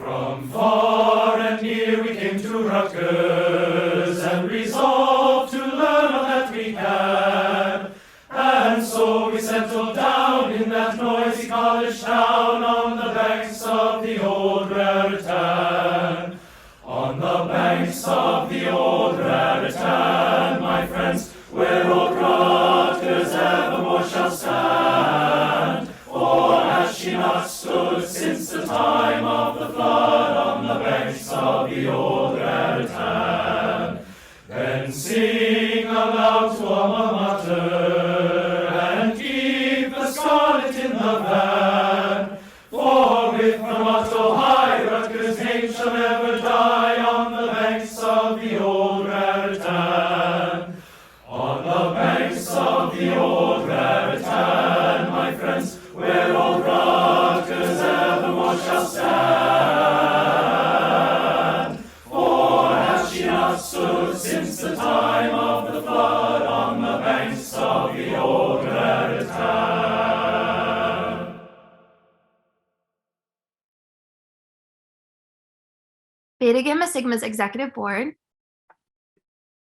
From far and near we came to Rutgers, and resolved to learn all that we can. And so we settled down in that noisy college town on the banks of the old Raritan. On the banks of the old Raritan, my friends, where old Rutgers evermore shall stand. For has she not stood since the time of the flood on the banks of the old Raritan? Then sing aloud to alma mater, and keep the scarlet in the van. For with the motto high, Rutgers' name shall never die on the banks of the old Raritan. On the banks of the old Raritan, my friends, where old Rutgers evermore shall stand. For has she not stood since the time of the flood on the banks of the old Raritan? Beta Gamma Sigma's Executive Board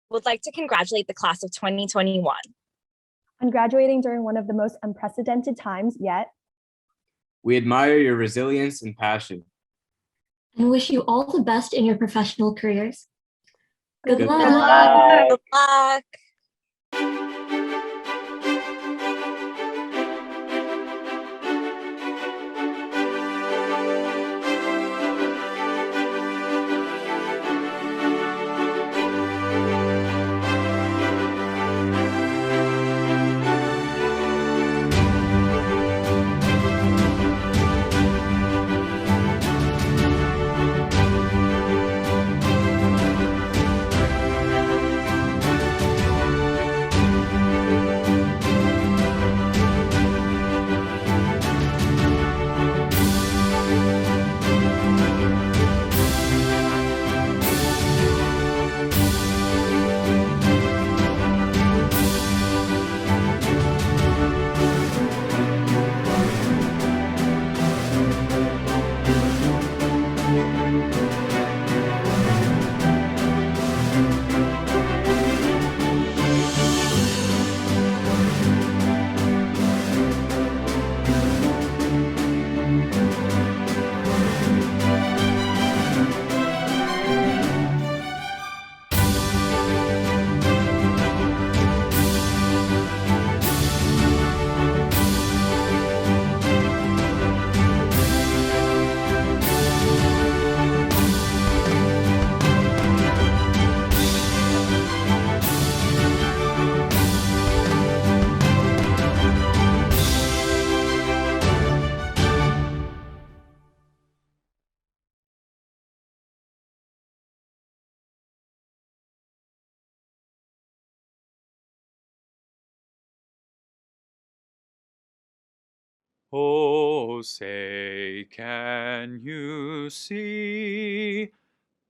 would like to congratulate the class of 2021 on graduating during one of the most unprecedented times yet. We admire your resilience and passion. And wish you all the best in your professional careers. Good luck. Good luck. Oh, say, can you see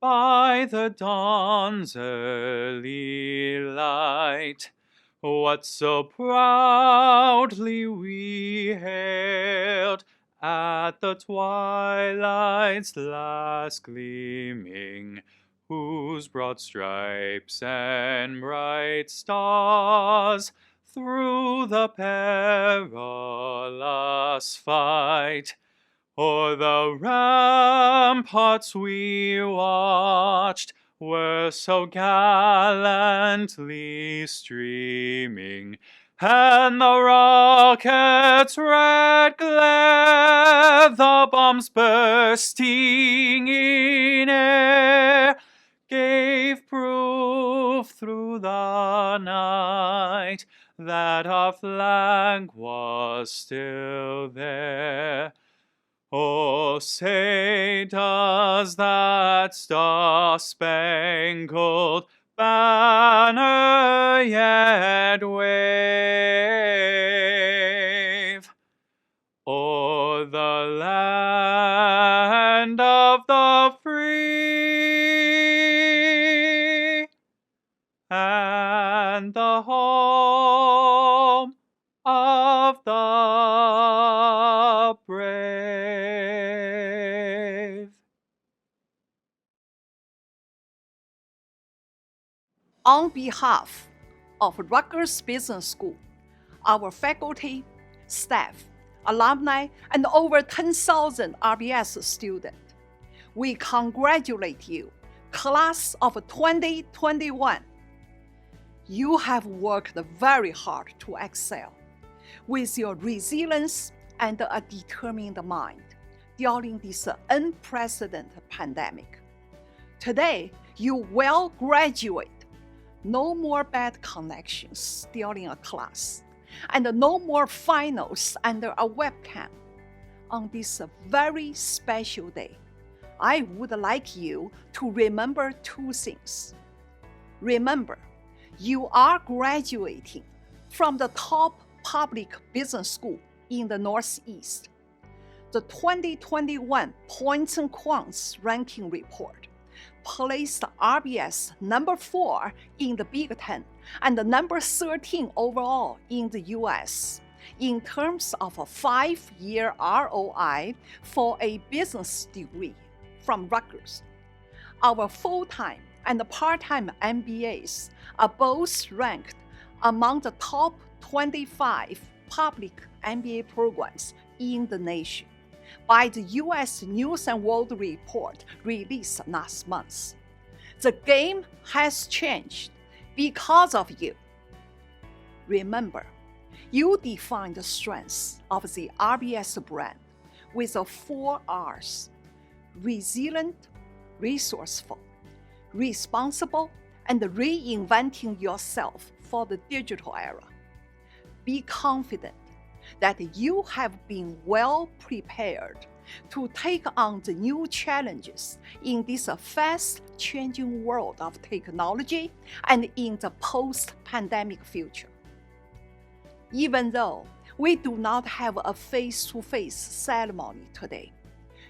by the dawn's early light what so proudly we hailed at the twilight's last gleaming, whose broad stripes and bright stars through the perilous fight o'er the ramparts we watched were so gallantly streaming, and the rocket's red glare, the bombs bursting in air, gave proof through the night that our flag was still there. Oh, say, does that star-spangled banner yet wave o'er the land of the free and the home of the brave? On behalf of Rutgers Business School, our faculty, staff, alumni, and over 10,000 RBS students, we congratulate you, class of 2021. You have worked very hard to excel with your resilience and a determined mind during this unprecedented pandemic. Today, you will graduate. No more bad connections during a class, and no more finals under a webcam. On this very special day, I would like you to remember two things. Remember, you are graduating from the top public business school in the Northeast. The 2021 Points and Quants ranking report placed RBS number 4 in the Big Ten and number 13 overall in the US in terms of a 5-year ROI for a business degree from Rutgers. Our full-time and part-time MBAs are both ranked among the top 25 public MBA programs in the nation by the US News and World Report released last month. The game has changed because of you. Remember, you define the strengths of the RBS brand with the 4 R's: resilient, resourceful, responsible, and reinventing yourself for the digital era. Be confident that you have been well prepared to take on the new challenges in this fast-changing world of technology and in the post-pandemic future. Even though we do not have a face-to-face ceremony today,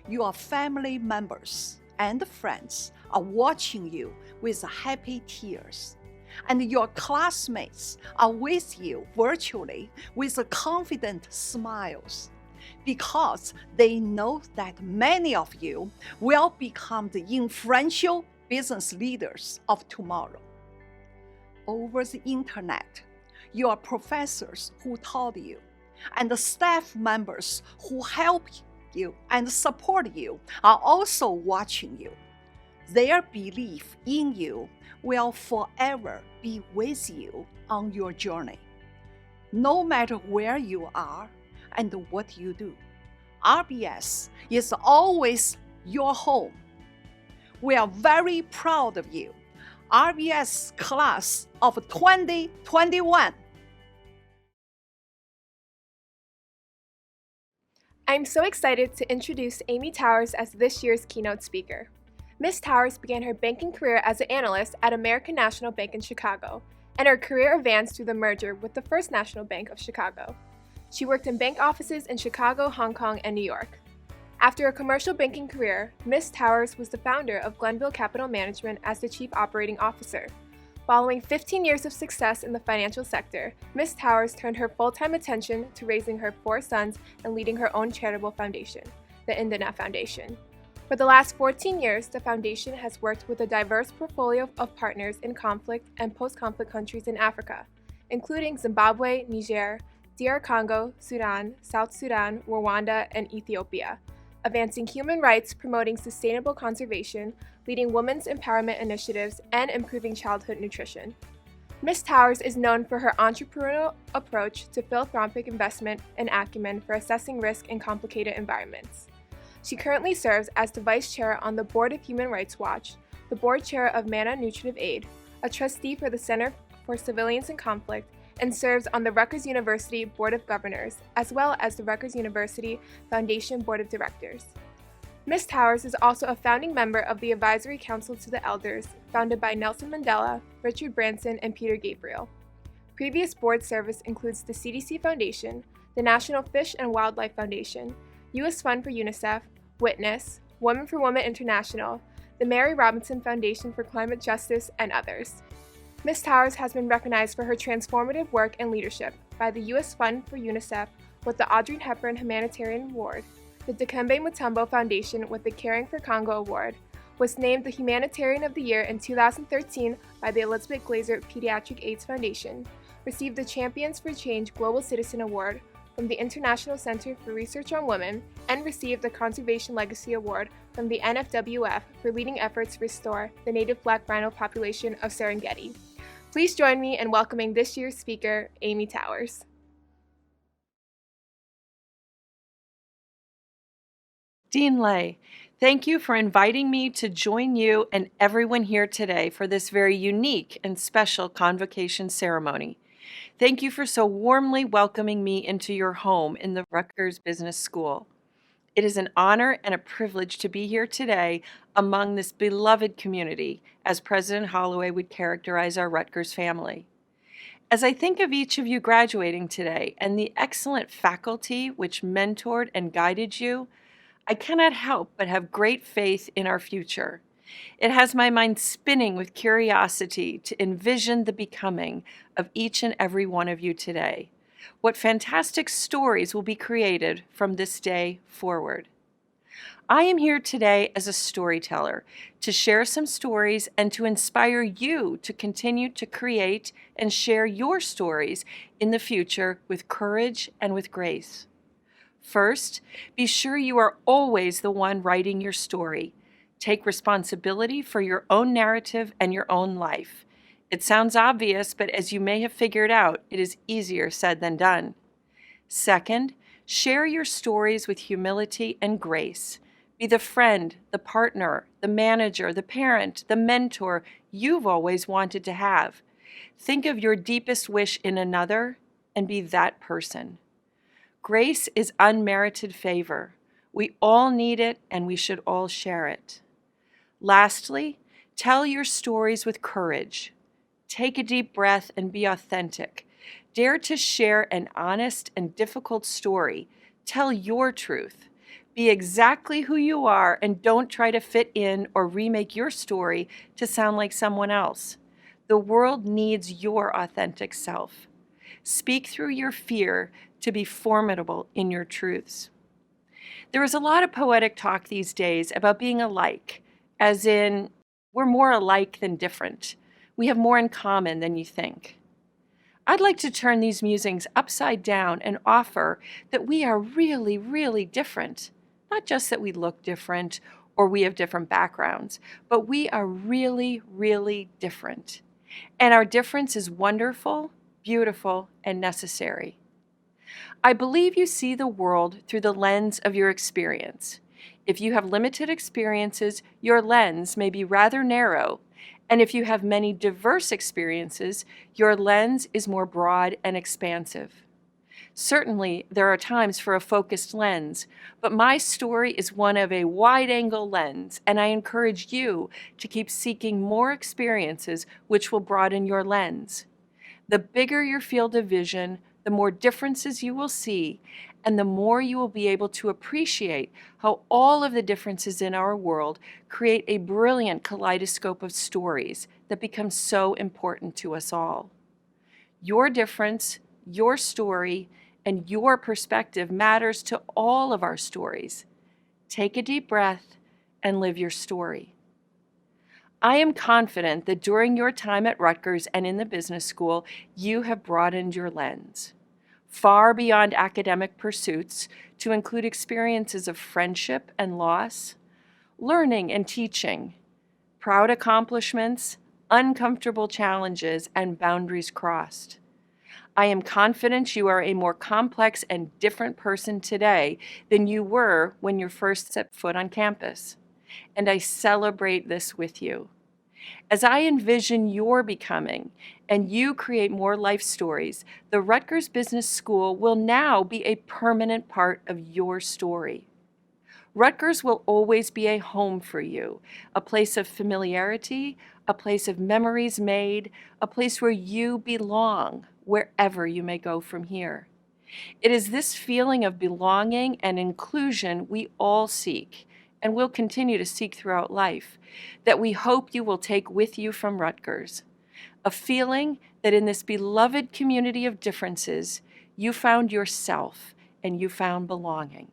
your family members and friends are watching you with happy tears, and your classmates are with you virtually with confident smiles, because they know that many of you will become the influential business leaders of tomorrow. Over the internet, your professors who taught you and the staff members who help you and support you are also watching you. Their belief in you will forever be with you on your journey. No matter where you are and what you do, RBS is always your home. We are very proud of you, RBS class of 2021. I'm so excited to introduce Amy Towers as this year's keynote speaker. Ms. Towers began her banking career as an analyst at American National Bank in Chicago, and her career advanced through the merger with the First National Bank of Chicago. She worked in bank offices in Chicago, Hong Kong, and New York. After a commercial banking career, Ms. Towers was the founder of Glenville Capital Management as the Chief Operating Officer. Following 15 years of success in the financial sector, Ms. Towers turned her full-time attention to raising her 4 sons and leading her own charitable foundation, the Indana Foundation. For the last 14 years, the foundation has worked with a diverse portfolio of partners in conflict and post-conflict countries in Africa, including Zimbabwe, Niger, DR Congo, Sudan, South Sudan, Rwanda, and Ethiopia, advancing human rights, promoting sustainable conservation, leading women's empowerment initiatives, and improving childhood nutrition. Ms. Towers is known for her entrepreneurial approach to philanthropic investment and acumen for assessing risk in complicated environments. She currently serves as the Vice Chair on the Board of Human Rights Watch, the Board Chair of Mana Nutritive Aid, a trustee for the Center for Civilians in Conflict, and serves on the Rutgers University Board of Governors, as well as the Rutgers University Foundation Board of Directors. Ms. Towers is also a founding member of the Advisory Council to the Elders, founded by Nelson Mandela, Richard Branson, and Peter Gabriel. Previous board service includes the CDC Foundation, the National Fish and Wildlife Foundation, U.S. Fund for UNICEF, Witness, Women for Women International, the Mary Robinson Foundation for Climate Justice, and others. Ms. Towers has been recognized for her transformative work and leadership by the U.S. Fund for UNICEF with the Audrey Hepburn Humanitarian Award, the Dikembe Mutombo Foundation with the Caring for Congo Award, was named the Humanitarian of the Year in 2013 by the Elizabeth Glaser Pediatric AIDS Foundation, received the Champions for Change Global Citizen Award from the International Center for Research on Women, and received the Conservation Legacy Award from the NFWF for leading efforts to restore the native black rhino population of Serengeti. Please join me in welcoming this year's speaker, Amy Towers. Dean Lay, thank you for inviting me to join you and everyone here today for this very unique and special convocation ceremony. Thank you for so warmly welcoming me into your home in the Rutgers Business School. It is an honor and a privilege to be here today among this beloved community, as President Holloway would characterize our Rutgers family. As I think of each of you graduating today and the excellent faculty which mentored and guided you, I cannot help but have great faith in our future. It has my mind spinning with curiosity to envision the becoming of each and every one of you today. What fantastic stories will be created from this day forward. I am here today as a storyteller to share some stories and to inspire you to continue to create and share your stories in the future with courage and with grace. First, be sure you are always the one writing your story. Take responsibility for your own narrative and your own life. It sounds obvious, but as you may have figured out, it is easier said than done. Second, share your stories with humility and grace. Be the friend, the partner, the manager, the parent, the mentor you've always wanted to have. Think of your deepest wish in another and be that person. Grace is unmerited favor. We all need it and we should all share it. Lastly, tell your stories with courage. Take a deep breath and be authentic. Dare to share an honest and difficult story. Tell your truth. Be exactly who you are and don't try to fit in or remake your story to sound like someone else. The world needs your authentic self. Speak through your fear to be formidable in your truths. There is a lot of poetic talk these days about being alike, as in, we're more alike than different. We have more in common than you think. I'd like to turn these musings upside down and offer that we are really, really different. Not just that we look different or we have different backgrounds, but we are really, really different. And our difference is wonderful, beautiful, and necessary. I believe you see the world through the lens of your experience. If you have limited experiences, your lens may be rather narrow, and if you have many diverse experiences, your lens is more broad and expansive. Certainly, there are times for a focused lens, but my story is one of a wide-angle lens, and I encourage you to keep seeking more experiences which will broaden your lens. The bigger your field of vision, the more differences you will see, and the more you will be able to appreciate how all of the differences in our world create a brilliant kaleidoscope of stories that become so important to us all. Your difference, your story, and your perspective matters to all of our stories. Take a deep breath and live your story. I am confident that during your time at Rutgers and in the business school, you have broadened your lens, far beyond academic pursuits, to include experiences of friendship and loss, learning and teaching, proud accomplishments, uncomfortable challenges, and boundaries crossed. I am confident you are a more complex and different person today than you were when you first set foot on campus, and I celebrate this with you. As I envision your becoming and you create more life stories, the Rutgers Business School will now be a permanent part of your story. Rutgers will always be a home for you, a place of familiarity, a place of memories made, a place where you belong, wherever you may go from here. It is this feeling of belonging and inclusion we all seek, and will continue to seek throughout life, that we hope you will take with you from Rutgers. A feeling that in this beloved community of differences, you found yourself and you found belonging.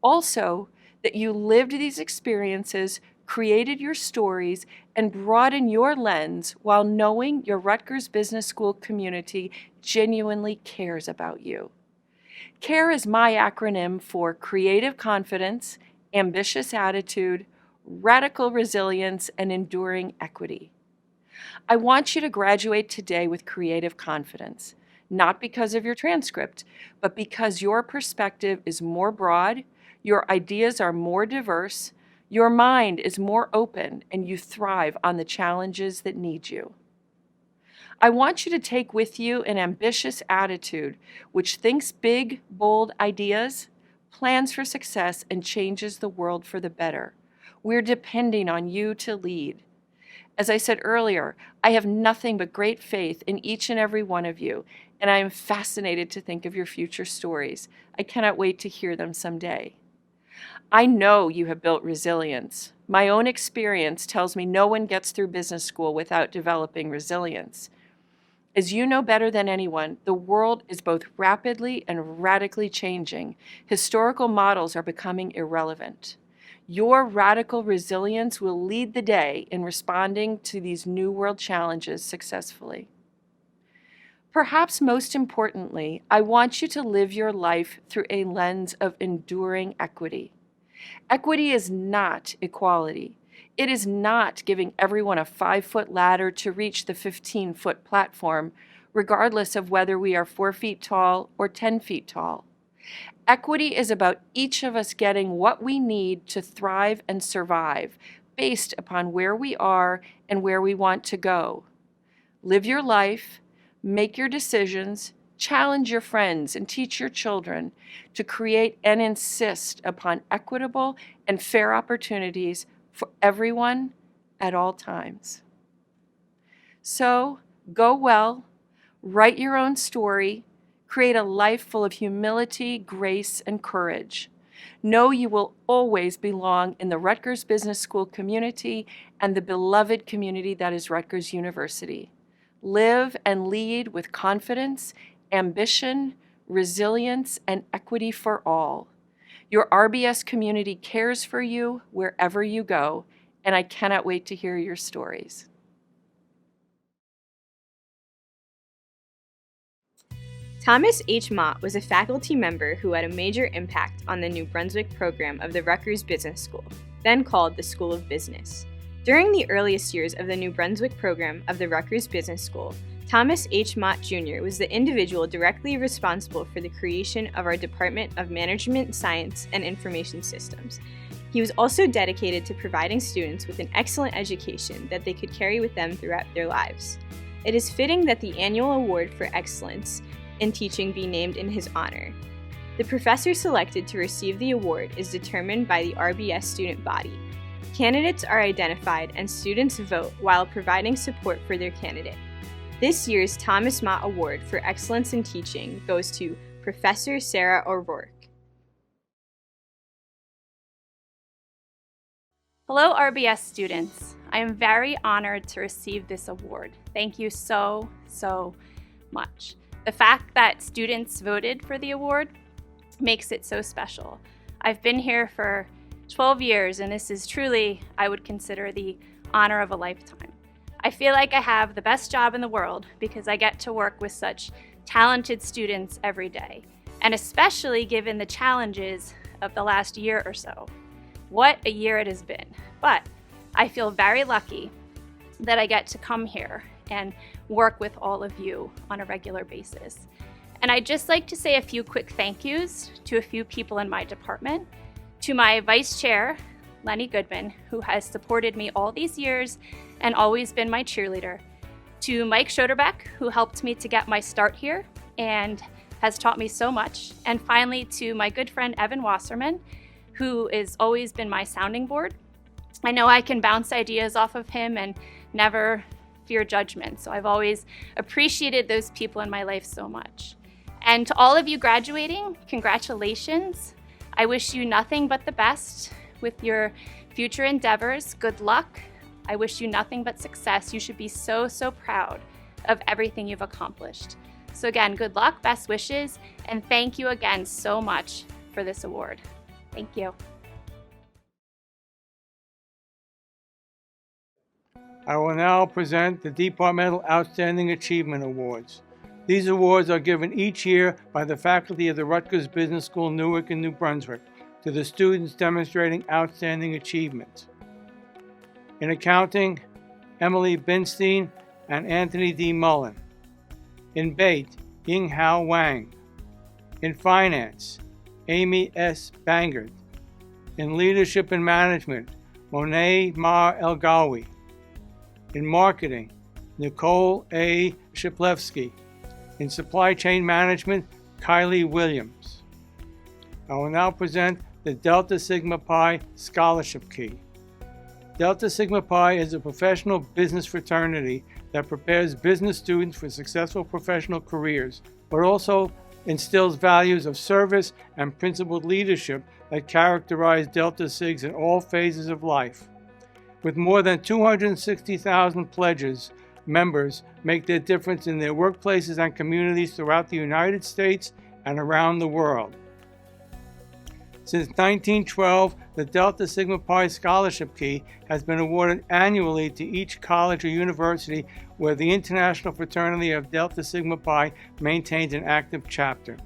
Also, that you lived these experiences created your stories, and broaden your lens while knowing your Rutgers Business School community genuinely cares about you. CARE is my acronym for Creative Confidence, Ambitious Attitude, Radical Resilience, and Enduring Equity. I want you to graduate today with creative confidence, not because of your transcript, but because your perspective is more broad, your ideas are more diverse, your mind is more open, and you thrive on the challenges that need you. I want you to take with you an ambitious attitude which thinks big, bold ideas, plans for success, and changes the world for the better. We're depending on you to lead. As I said earlier, I have nothing but great faith in each and every one of you, and I am fascinated to think of your future stories. I cannot wait to hear them someday. I know you have built resilience. My own experience tells me no one gets through business school without developing resilience. As you know better than anyone, the world is both rapidly and radically changing. Historical models are becoming irrelevant. Your radical resilience will lead the day in responding to these new world challenges successfully. Perhaps most importantly, I want you to live your life through a lens of enduring equity. Equity is not equality. It is not giving everyone a 5-foot ladder to reach the 15-foot platform, regardless of whether we are 4 feet tall or 10 feet tall. Equity is about each of us getting what we need to thrive and survive based upon where we are and where we want to go. Live your life, make your decisions, challenge your friends, and teach your children to create and insist upon equitable and fair opportunities for everyone at all times. So, go well, write your own story, create a life full of humility, grace, and courage. Know you will always belong in the Rutgers Business School community and the beloved community that is Rutgers University. Live and lead with confidence, ambition, resilience, and equity for all. Your RBS community cares for you wherever you go, and I cannot wait to hear your stories. Thomas H. Mott was a faculty member who had a major impact on the New Brunswick program of the Rutgers Business School, then called the School of Business. During the earliest years of the New Brunswick program of the Rutgers Business School, Thomas H. Mott Jr. was the individual directly responsible for the creation of our Department of Management Science and Information Systems. He was also dedicated to providing students with an excellent education that they could carry with them throughout their lives. It is fitting that the annual award for excellence in teaching be named in his honor. The professor selected to receive the award is determined by the RBS student body. Candidates are identified and students vote while providing support for their candidate. This year's Thomas Mott Award for Excellence in Teaching goes to Professor Sarah O'Rourke. Hello, RBS students. I am very honored to receive this award. Thank you so much. The fact that students voted for the award makes it so special. I've been here for 12 years, and this is truly, I would consider, the honor of a lifetime. I feel like I have the best job in the world because I get to work with such talented students every day, and especially given the challenges of the last year or so. What a year it has been. But I feel very lucky that I get to come here and work with all of you on a regular basis. And I'd just like to say a few quick thank yous to a few people in my department. To my vice chair, Lenny Goodman, who has supported me all these years and always been my cheerleader. To Mike Schoderbeck, who helped me to get my start here and has taught me so much. And finally, to my good friend Evan Wasserman, who has always been my sounding board. I know I can bounce ideas off of him and never fear judgment, so I've always appreciated those people in my life so much. And to all of you graduating, congratulations. I wish you nothing but the best with your future endeavors. Good luck. I wish you nothing but success. You should be so proud of everything you've accomplished. So again, good luck, best wishes, and thank you again so much for this award. Thank you. I will now present the Departmental Outstanding Achievement Awards. These awards are given each year by the faculty of the Rutgers Business School, Newark and New Brunswick, to the students demonstrating outstanding achievement. In accounting, Emily Binstein and Anthony D. Mullen. In Bait, Ying-Hao Wang. In finance, Amy S. Bangard. In leadership and management, Monet Mar El-Gawi. In marketing, Nicole A. Shiplevsky. In supply chain management, Kylie Williams. I will now present the Delta Sigma Pi Scholarship Key. Delta Sigma Pi is a professional business fraternity that prepares business students for successful professional careers, but also instills values of service and principled leadership that characterize Delta Sigs in all phases of life. With more than 260,000 pledges, members make their difference in their workplaces and communities throughout the United States and around the world. Since 1912, the Delta Sigma Pi Scholarship Key has been awarded annually to each college or university where the International Fraternity of Delta Sigma Pi maintains an active chapter.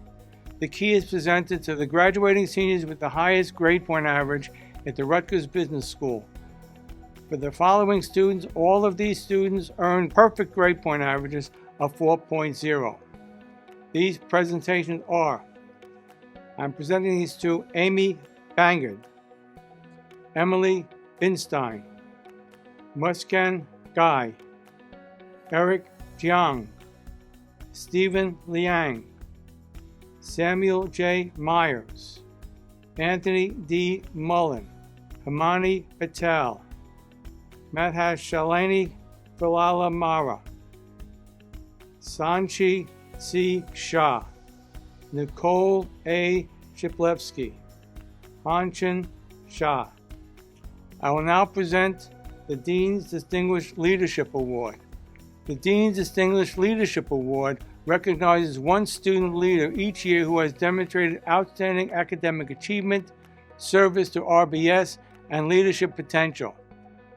The key is presented to the graduating seniors with the highest grade point average at the Rutgers Business School. For the following students, all of these students earned perfect grade point averages of 4.0. These presentations are: I'm presenting these to Amy Bangard, Emily Binstein, Muskan Guy, Eric Jiang, Stephen Liang, Samuel J. Myers, Anthony D. Mullen, Himani Patel, Madhashalini Vilala Mara, Sanchi C. Shah, Nicole A. Shiplevsky, Hanchan Shah. I will now present the Dean's Distinguished Leadership Award. The Dean's Distinguished Leadership Award recognizes one student leader each year who has demonstrated outstanding academic achievement, service to RBS, and leadership potential.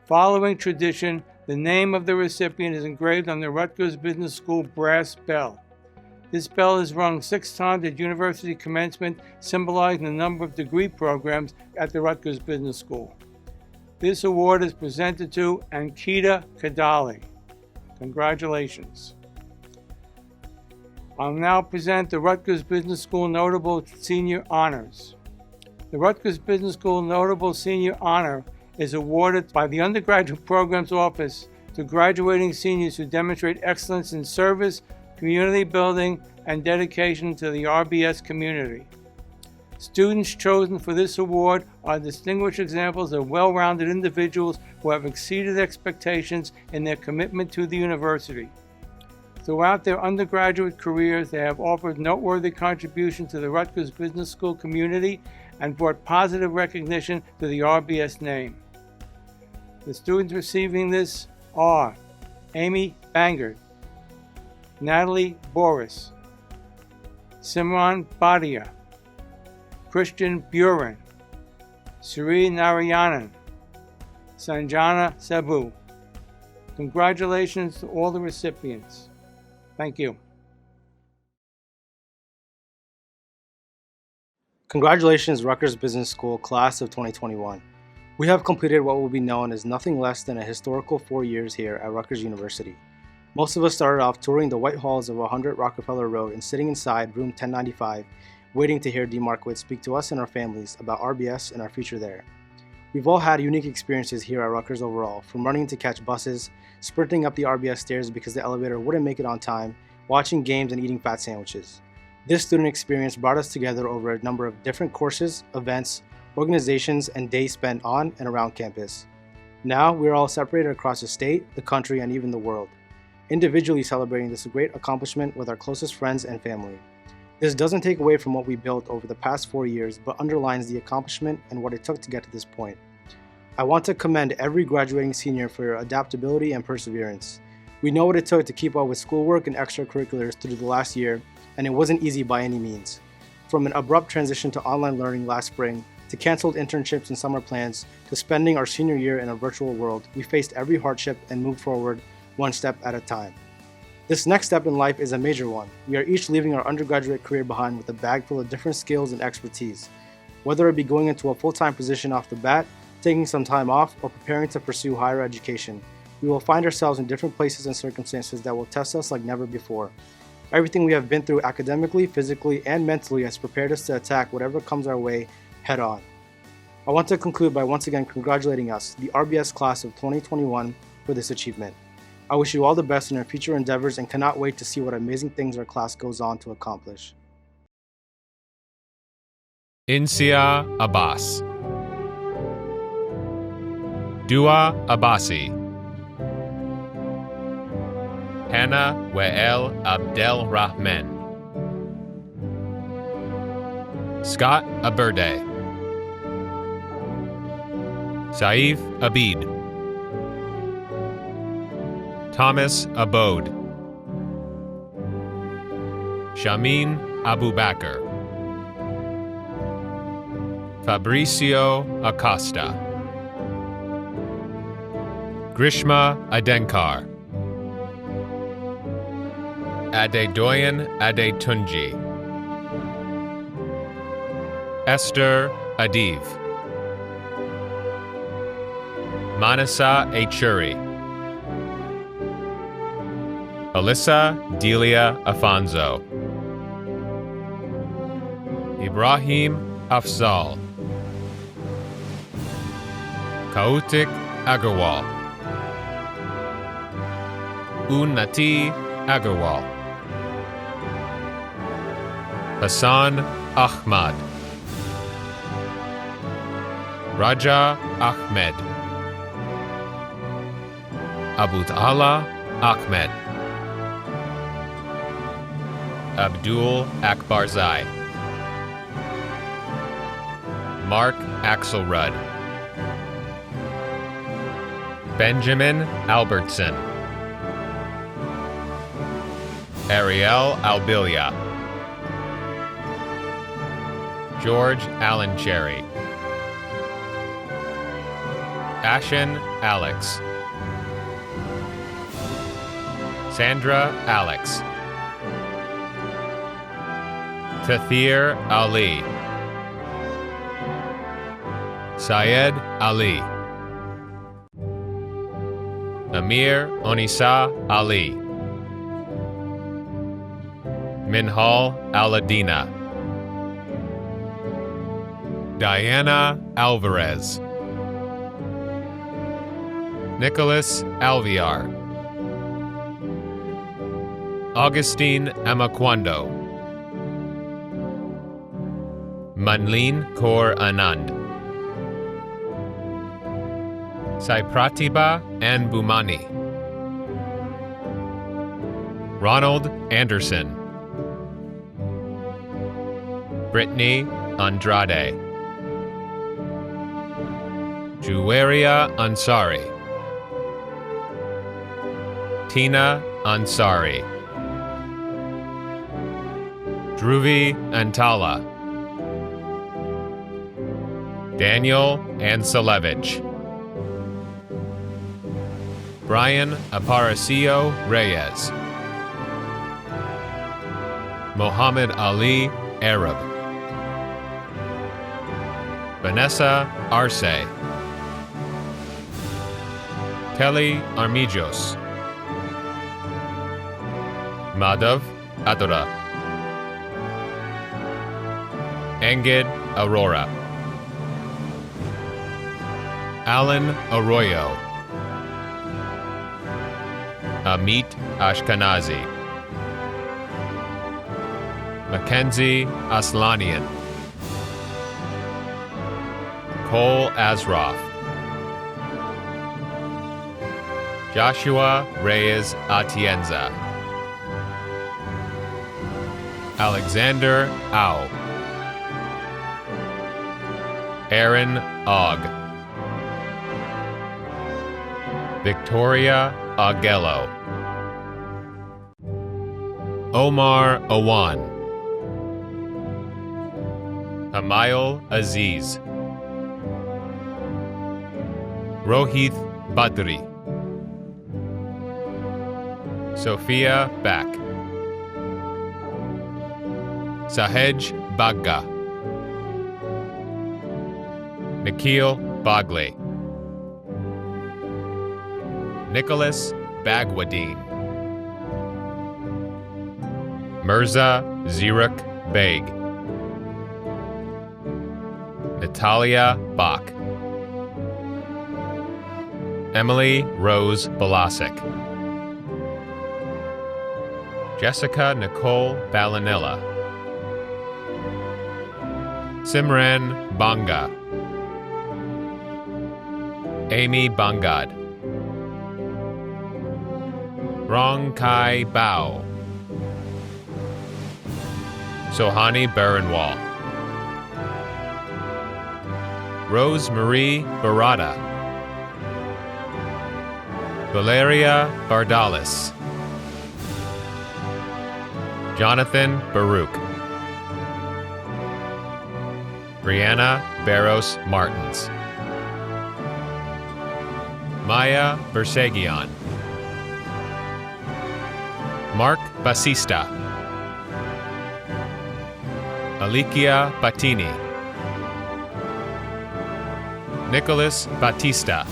Following tradition, the name of the recipient is engraved on the Rutgers Business School brass bell. This bell is rung 6 times at university commencement, symbolizing the number of degree programs at the Rutgers Business School. This award is presented to Ankita Kadali. Congratulations. I'll now present the Rutgers Business School Notable Senior Honors. The Rutgers Business School Notable Senior Honor is awarded by the Undergraduate Programs Office to graduating seniors who demonstrate excellence in service, community building, and dedication to the RBS community. Students chosen for this award are distinguished examples of well-rounded individuals who have exceeded expectations in their commitment to the university. Throughout their undergraduate careers, they have offered noteworthy contributions to the Rutgers Business School community and brought positive recognition to the RBS name. The students receiving this are Amy Bangard, Natalie Boris, Simran Bhatia, Christian Buren, Sri Narayanan, Sanjana Sabu. Congratulations to all the recipients. Thank you. Congratulations, Rutgers Business School Class of 2021. We have completed what will be known as nothing less than a historical 4 years here at Rutgers University. Most of us started off touring the white halls of 100 Rockefeller Road and sitting inside room 1095, waiting to hear Dean Markowitz speak to us and our families about RBS and our future there. We've all had unique experiences here at Rutgers overall, from running to catch buses, sprinting up the RBS stairs because the elevator wouldn't make it on time, watching games and eating fat sandwiches. This student experience brought us together over a number of different courses, events, organizations, and days spent on and around campus. Now, we're all separated across the state, the country, and even the world, individually celebrating this great accomplishment with our closest friends and family. This doesn't take away from what we built over the past 4 years, but underlines the accomplishment and what it took to get to this point. I want to commend every graduating senior for your adaptability and perseverance. We know what it took to keep up with schoolwork and extracurriculars through the last year, and it wasn't easy by any means. From an abrupt transition to online learning last spring, to canceled internships and summer plans, to spending our senior year in a virtual world, we faced every hardship and moved forward one step at a time. This next step in life is a major one. We are each leaving our undergraduate career behind with a bag full of different skills and expertise. Whether it be going into a full-time position off the bat, taking some time off, or preparing to pursue higher education, we will find ourselves in different places and circumstances that will test us like never before. Everything we have been through academically, physically, and mentally has prepared us to attack whatever comes our way head on. I want to conclude by once again congratulating us, the RBS class of 2021, for this achievement. I wish you all the best in your future endeavors and cannot wait to see what amazing things our class goes on to accomplish. Insia Abbas, Dua Abbasi, Hannah Wael Abdel Rahman, Scott Aberde, Saif Abid, Thomas Abode, Shamin Abubakar, Fabricio Acosta, Grishma Adenkar, Adedoyan Adetunji, Esther Adiv, Manasa Achuri, Alyssa Delia Afonso, Ibrahim Afzal, Kautik Agarwal, Unnati Agarwal, Hassan Ahmad, Raja Ahmed, Abutala Ahmed, Abdul Akbarzai, Mark Axelrud, Benjamin Albertson, Ariel Albilia, George Allen Cherry, Ashen Alex, Sandra Alex, Tathir Ali, Syed Ali, Amir Onisa Ali, Minhal Aladina, Diana Alvarez, Nicholas Alviar, Augustine Amaquando, Manleen Kaur Anand, Saipratiba and Bumani, Ronald Anderson, Brittany Andrade, Juwaria Ansari, Tina Ansari, Dhruvi Antala, Daniel Anselevich, Brian Aparicio Reyes, Mohammed Ali Arab, Vanessa Arce, Kelly Armijos, Madhav Adora, Angid Aurora, Alan Arroyo, Amit Ashkenazi, Mackenzie Aslanian, Cole Azroff, Joshua Reyes Atienza, Alexander Au, Aaron Ogg, Victoria Agello, Omar Awan, Hamayel Aziz, Rohith Badri, Sophia Back, Sahej Bagga, Nikhil Bagle, Nicholas Bagwadeen, Mirza Ziruk Beg, Natalia Bach, Emily Rose Balasik, Jessica Nicole Balanilla, Simran Banga, Amy Bangad, Rong Kai Bao, Sohani Baranwal, Rose Marie Barada, Valeria Bardalis, Jonathan Baruch, Brianna Barros Martins, Maya Bersegian, Mark Basista, Alikia Batini, Nicholas Batista,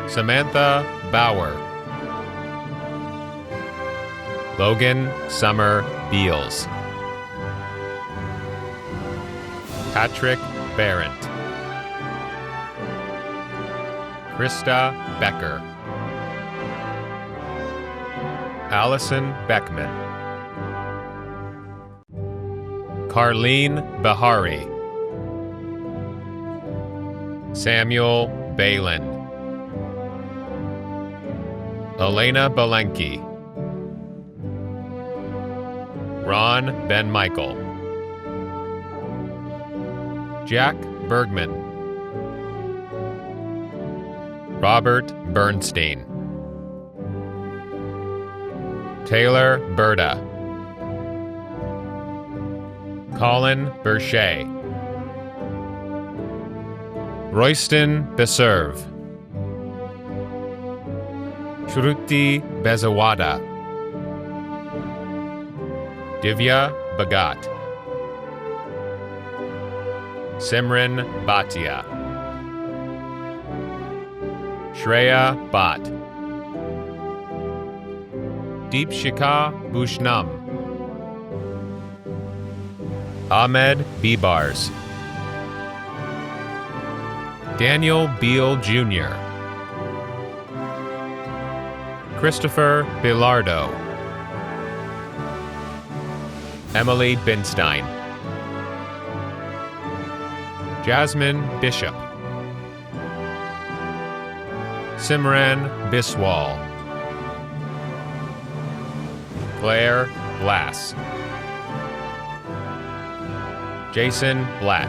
Samantha Bauer, Logan Summer Beals, Patrick Barrett, Krista Becker, Allison Beckman, Carlene Bahari, Samuel Balin, Elena Belenki, Ron Ben Michael, Jack Bergman, Robert Bernstein, Taylor Berta, Colin Berchet, Royston Beserve, Shruti Bezawada, Divya Bhagat, Simran Bhatia, Shreya Bhatt, Deepshika Bushnam, Ahmed Bibars, Daniel Beal Jr., Christopher Bilardo, Emily Binstein, Jasmine Bishop, Simran Biswal, Claire Glass, Jason Blatt,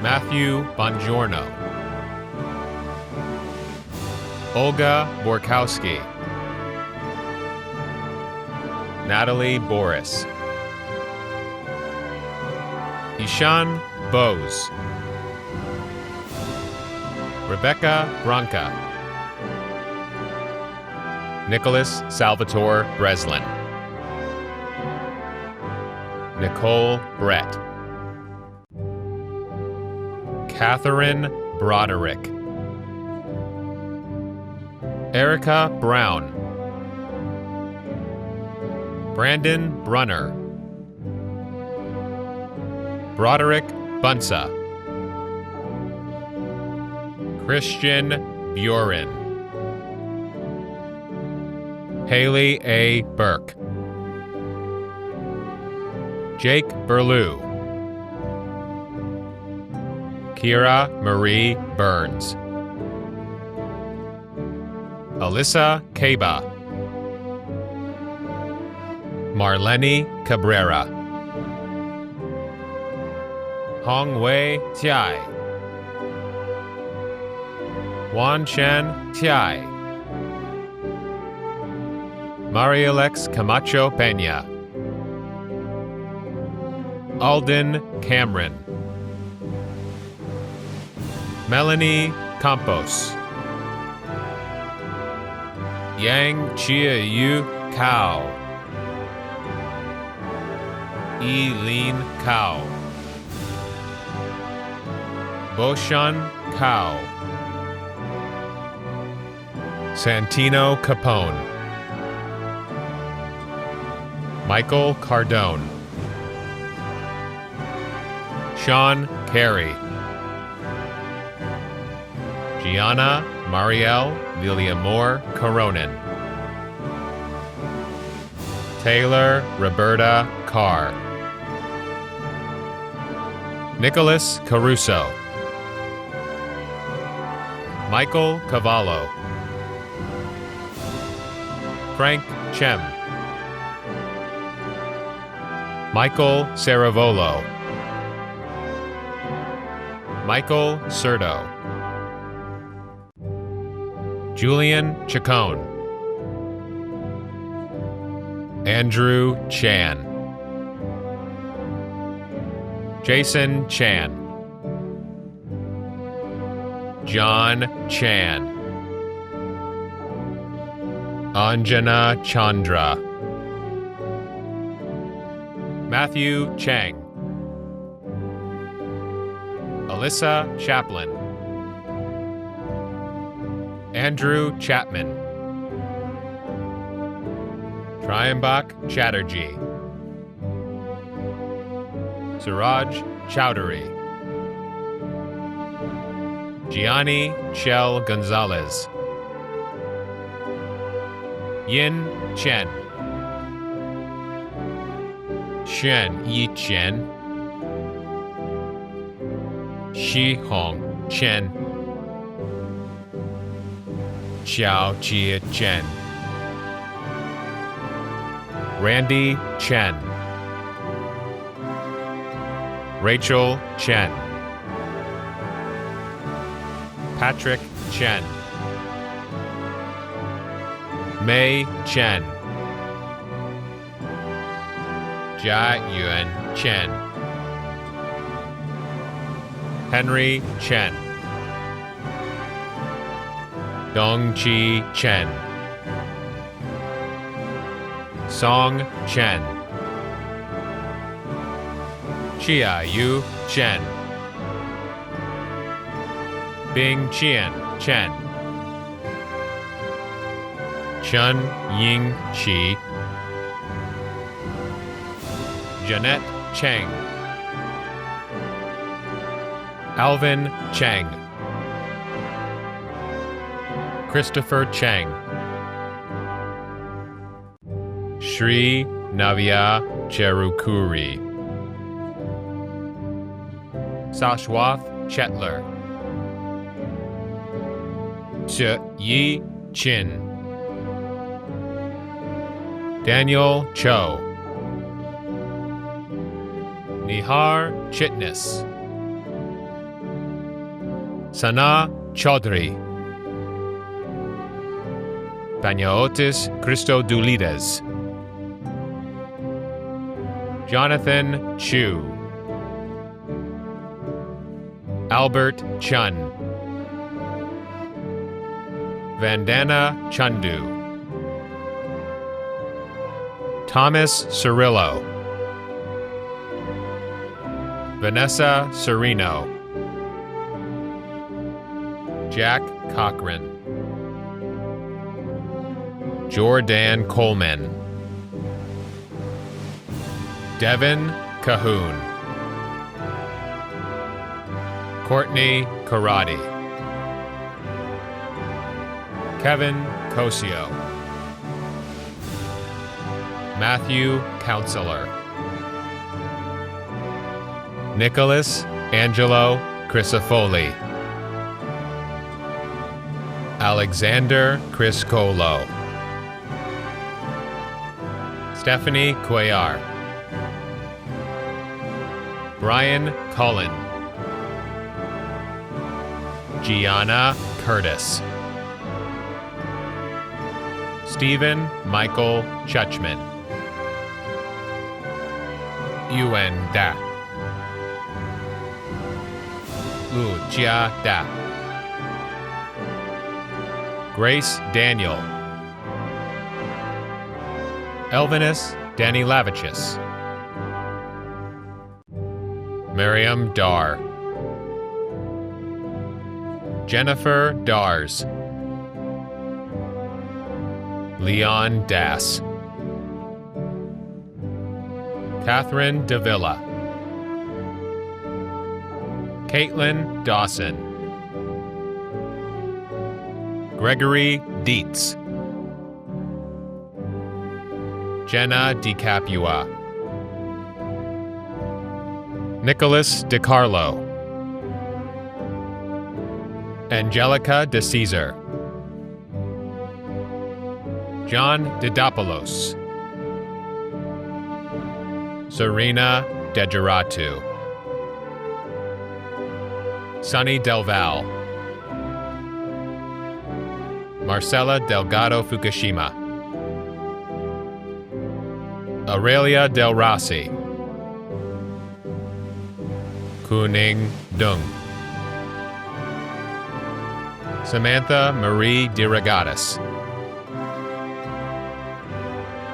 Matthew Bongiorno, Olga Borkowski, Natalie Boris, Ishan Bose, Rebecca Branca, Nicholas Salvatore Breslin, Nicole Brett, Catherine Broderick, Erica Brown, Brandon Brunner, Broderick Bunsa, Christian Buren, Haley A. Burke, Jake Berlew, Kira Marie Burns, Alyssa Kaba, Marlene Cabrera, Hongwei Tiai, Wanshan Tiai, Marialex Camacho Peña, Alden Cameron, Melanie Campos, Yang Chia Yu Cao, Eileen Cao, Boshan Cao, Santino Capone, Michael Cardone, Sean Carey, Gianna Marielle Villamor Coronin, Taylor Roberta Carr, Nicholas Caruso, Michael Cavallo, Frank Chem, Michael Saravolo, Michael Serto, Julian Chacon, Andrew Chan, Jason Chan, John Chan, Anjana Chandra, Matthew Chang, Alyssa Chaplin, Andrew Chapman, Triambak Chatterjee, Suraj Chowdhury, Gianni Chell Gonzalez, Yin Chen, Shen Yi Chen, Shi Hong Chen, Xiao Jie Chen, Randy Chen, Rachel Chen, Patrick Chen, Mei Chen, Jia Yuan Chen, Henry Chen, Dongqi Chen, Song Chen, Chia Yu Chen, Bing Qian Chen, Chun Ying Qi, Jeanette Cheng, Alvin Cheng, Christopher Cheng, Sri Navya Cherukuri, Sashwath Chetler, Che Yi Chin, Daniel Cho, Nihar Chitnis, Sana Chaudhry, Panyaotis Christodoulides, Jonathan Chu, Albert Chun, Vandana Chandu, Thomas Cirillo, Vanessa Serino, Jack Cochran, Jordan Coleman, Devin Cahoon, Courtney Karate, Kevin Cosio, Matthew Counselor, Nicholas Angelo Crisafoli, Alexander Criscolo, Stephanie Cuellar, Brian Cullen, Gianna Curtis, Stephen Michael Chutchman, Yuan Da, Lu Jia Da. Grace Daniel. Elvinus Danny Lavicius. Miriam Dar. Jennifer Dars. Leon Das. Catherine Davila. Caitlin Dawson. Gregory Dietz. Jenna DiCapua. Nicholas DiCarlo. Angelica DeCesar. John Didopoulos. Serena Degeratu. Sunny Delval. Marcela Delgado Fukushima. Aurelia Del Rossi. Kuning Dung. Samantha Marie DeRogatis.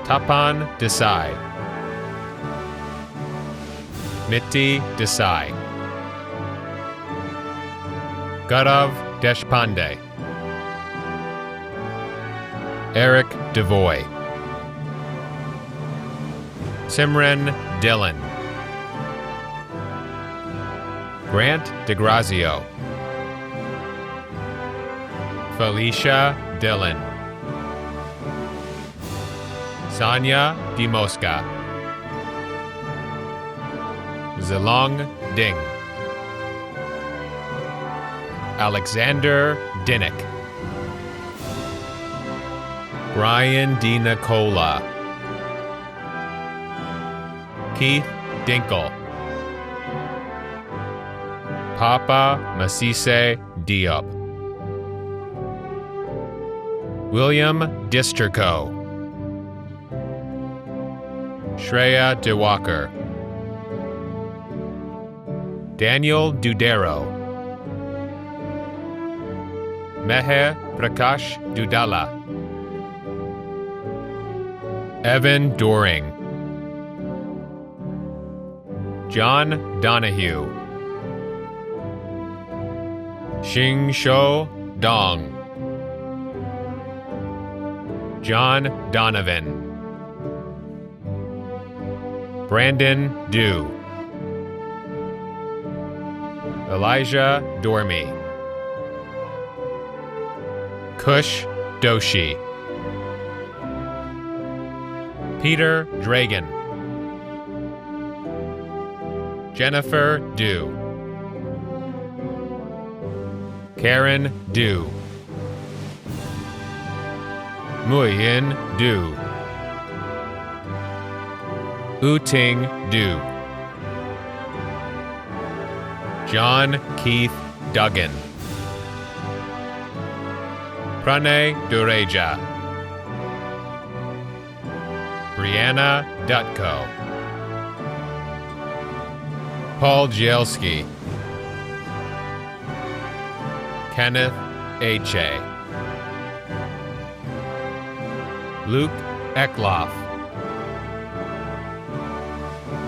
Tapan Desai. Niti Desai. Gaurav Deshpande. Eric Devoy. Simran Dillon. Grant DeGrazio. Felicia Dillon. Sonia Dimosca. Zilong Ding. Alexander Dinnick. Brian D. Nicola. Keith Dinkle. Papa Masise Diop. William Disterko. Shreya DeWalker. Daniel Dudero. Meher Prakash Dudala. Evan Doring. John Donahue. Xing Shou Dong. John Donovan. Brandon Dew. Elijah Dormy. Kush Doshi. Peter Dragon. Jennifer Dew. Karen Dew. Nguyen Du. Uting Du. John Keith Duggan. Pranay Dureja. Brianna Dutko. Paul Gielski. Kenneth H.A. Luke Eckloff.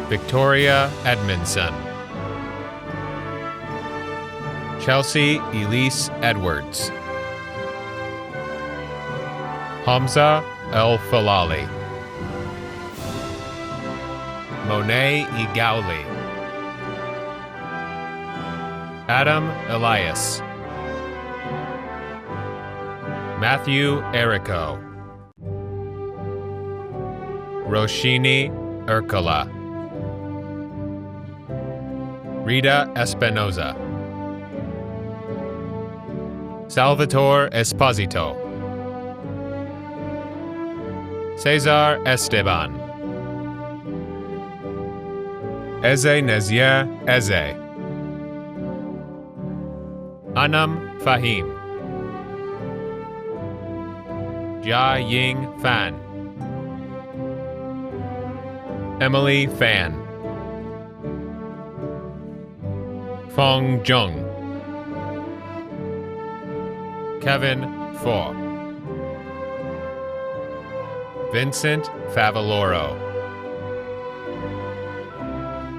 Victoria Edmondson. Chelsea Elise Edwards. Hamza El Falali. Monet Igauli. Adam Elias. Matthew Errico. Roshini Urkala. Rita Espinoza. Salvatore Esposito. Cesar Esteban. Eze Nezier Eze. Anam Fahim. Jia Ying Fan. Emily Fan. Fong Jung. Kevin Faw, Vincent Favaloro,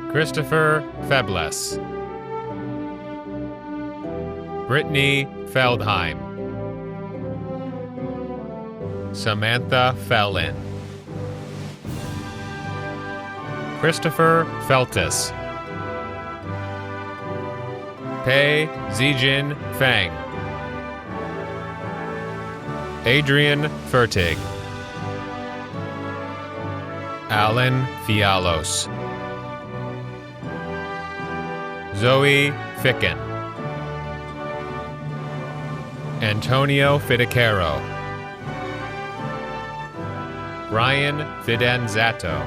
Christopher Febles, Brittany Feldheim, Samantha Fellin, Christopher Feltus, Pei Zijin Fang, Adrian Fertig, Alan Fialos, Zoe Ficken, Antonio Fidecaro, Brian Fidanzato,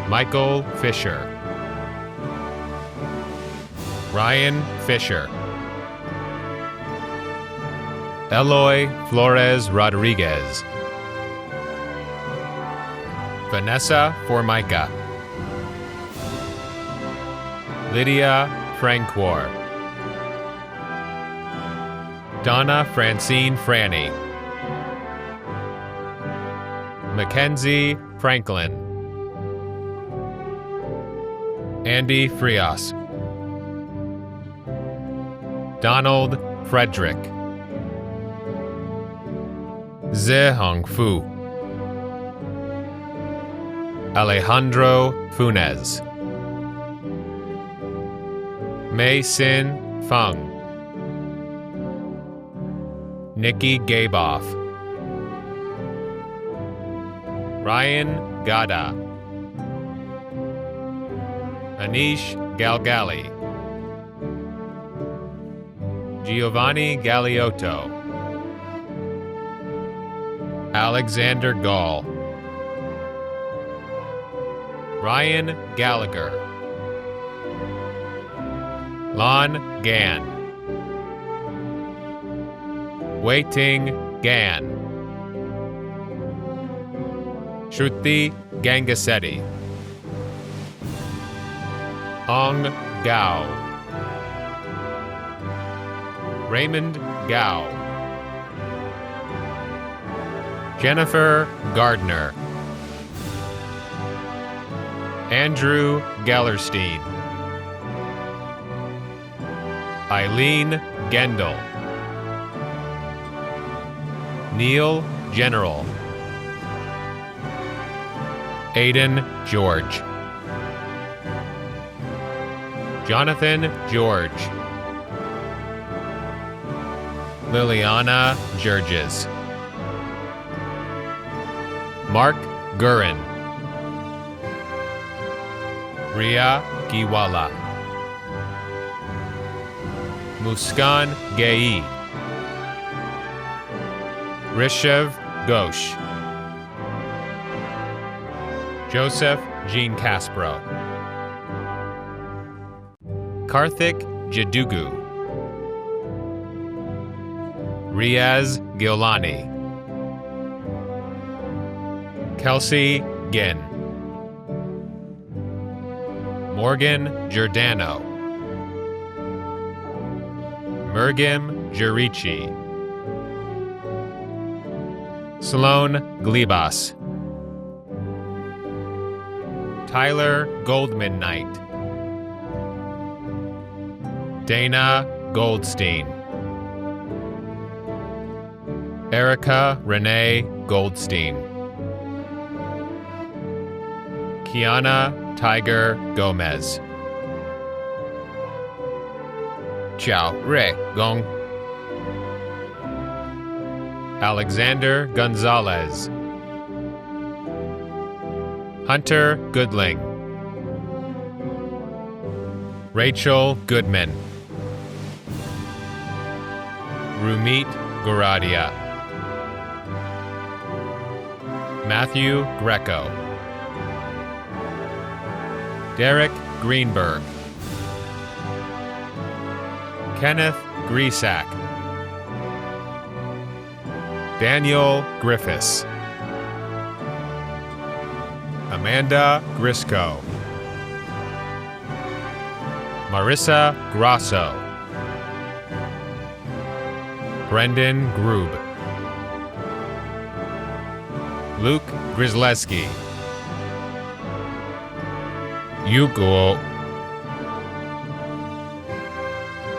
Michael Fisher, Ryan Fisher, Eloy Flores Rodriguez, Vanessa Formica, Lydia Francoeur, Donna Francine Franny, Mackenzie Franklin, Andy Frias, Donald Frederick, Zehong Fu, Alejandro Funes, Mei Sin Feng, Nikki Gaboff, Ryan Gada, Anish Galgali, Giovanni Galiotto, Alexander Gall, Ryan Gallagher, Lon Gan, Wei Ting Gan, Shruti Gangasetti, Ong Gao, Raymond Gao, Jennifer Gardner, Andrew Gellerstein, Eileen Gendel, Neil General, Aidan George, Jonathan George, Liliana Georges, Mark Gurin, Ria Giwala, Muskan Gai, Rishav Ghosh, Joseph Jean Caspro, Karthik Jadugu, Riaz Gilani, Kelsey Ginn, Morgan Giordano, Mergim Jerici, Sloan Glebas, Tyler Goldman Knight, Dana Goldstein, Erica Renee Goldstein, Kiana Tiger Gomez, Chao Re Gong, Alexander Gonzalez, Hunter Goodling, Rachel Goodman, Rumit Goradia, Matthew Greco, Derek Greenberg, Kenneth Grisak, Daniel Griffiths, Amanda Grisco, Marissa Grasso, Brendan Grube, Luke Grzleski, Yuguo,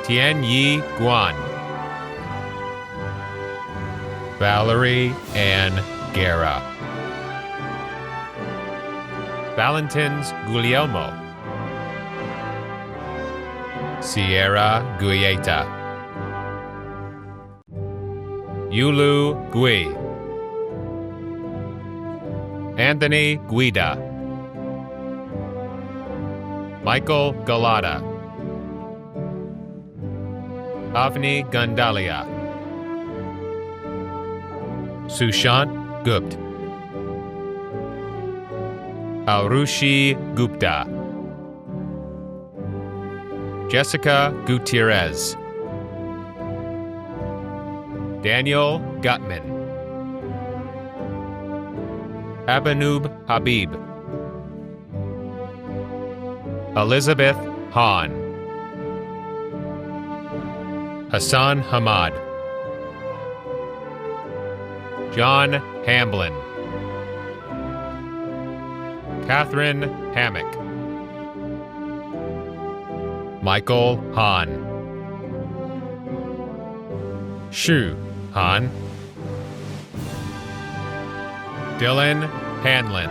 Tianyi Guan, Valerie Ann Guerra, Valentins Guglielmo, Sierra Guyeta, Yulu Gui, Anthony Guida, Michael Galata, Avni Gandalia, Sushant Gupt, Arushi Gupta, Jessica Gutierrez, Daniel Gutman, Abanoob Habib, Elizabeth Hahn, Hassan Hamad, John Hamblin, Catherine Hammock, Michael Hahn, Shu Han, Dylan Hanlon,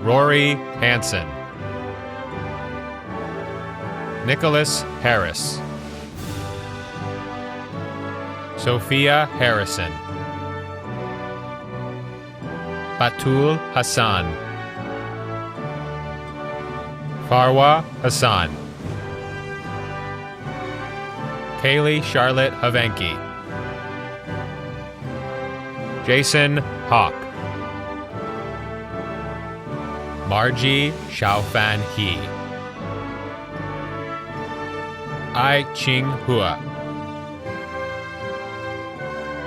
Rory Hansen, Nicholas Harris, Sophia Harrison, Batul Hassan, Farwa Hassan, Kaylee Charlotte Havenki, Jason Hawk, Margie Xiaofan He, Ai Ching Hua,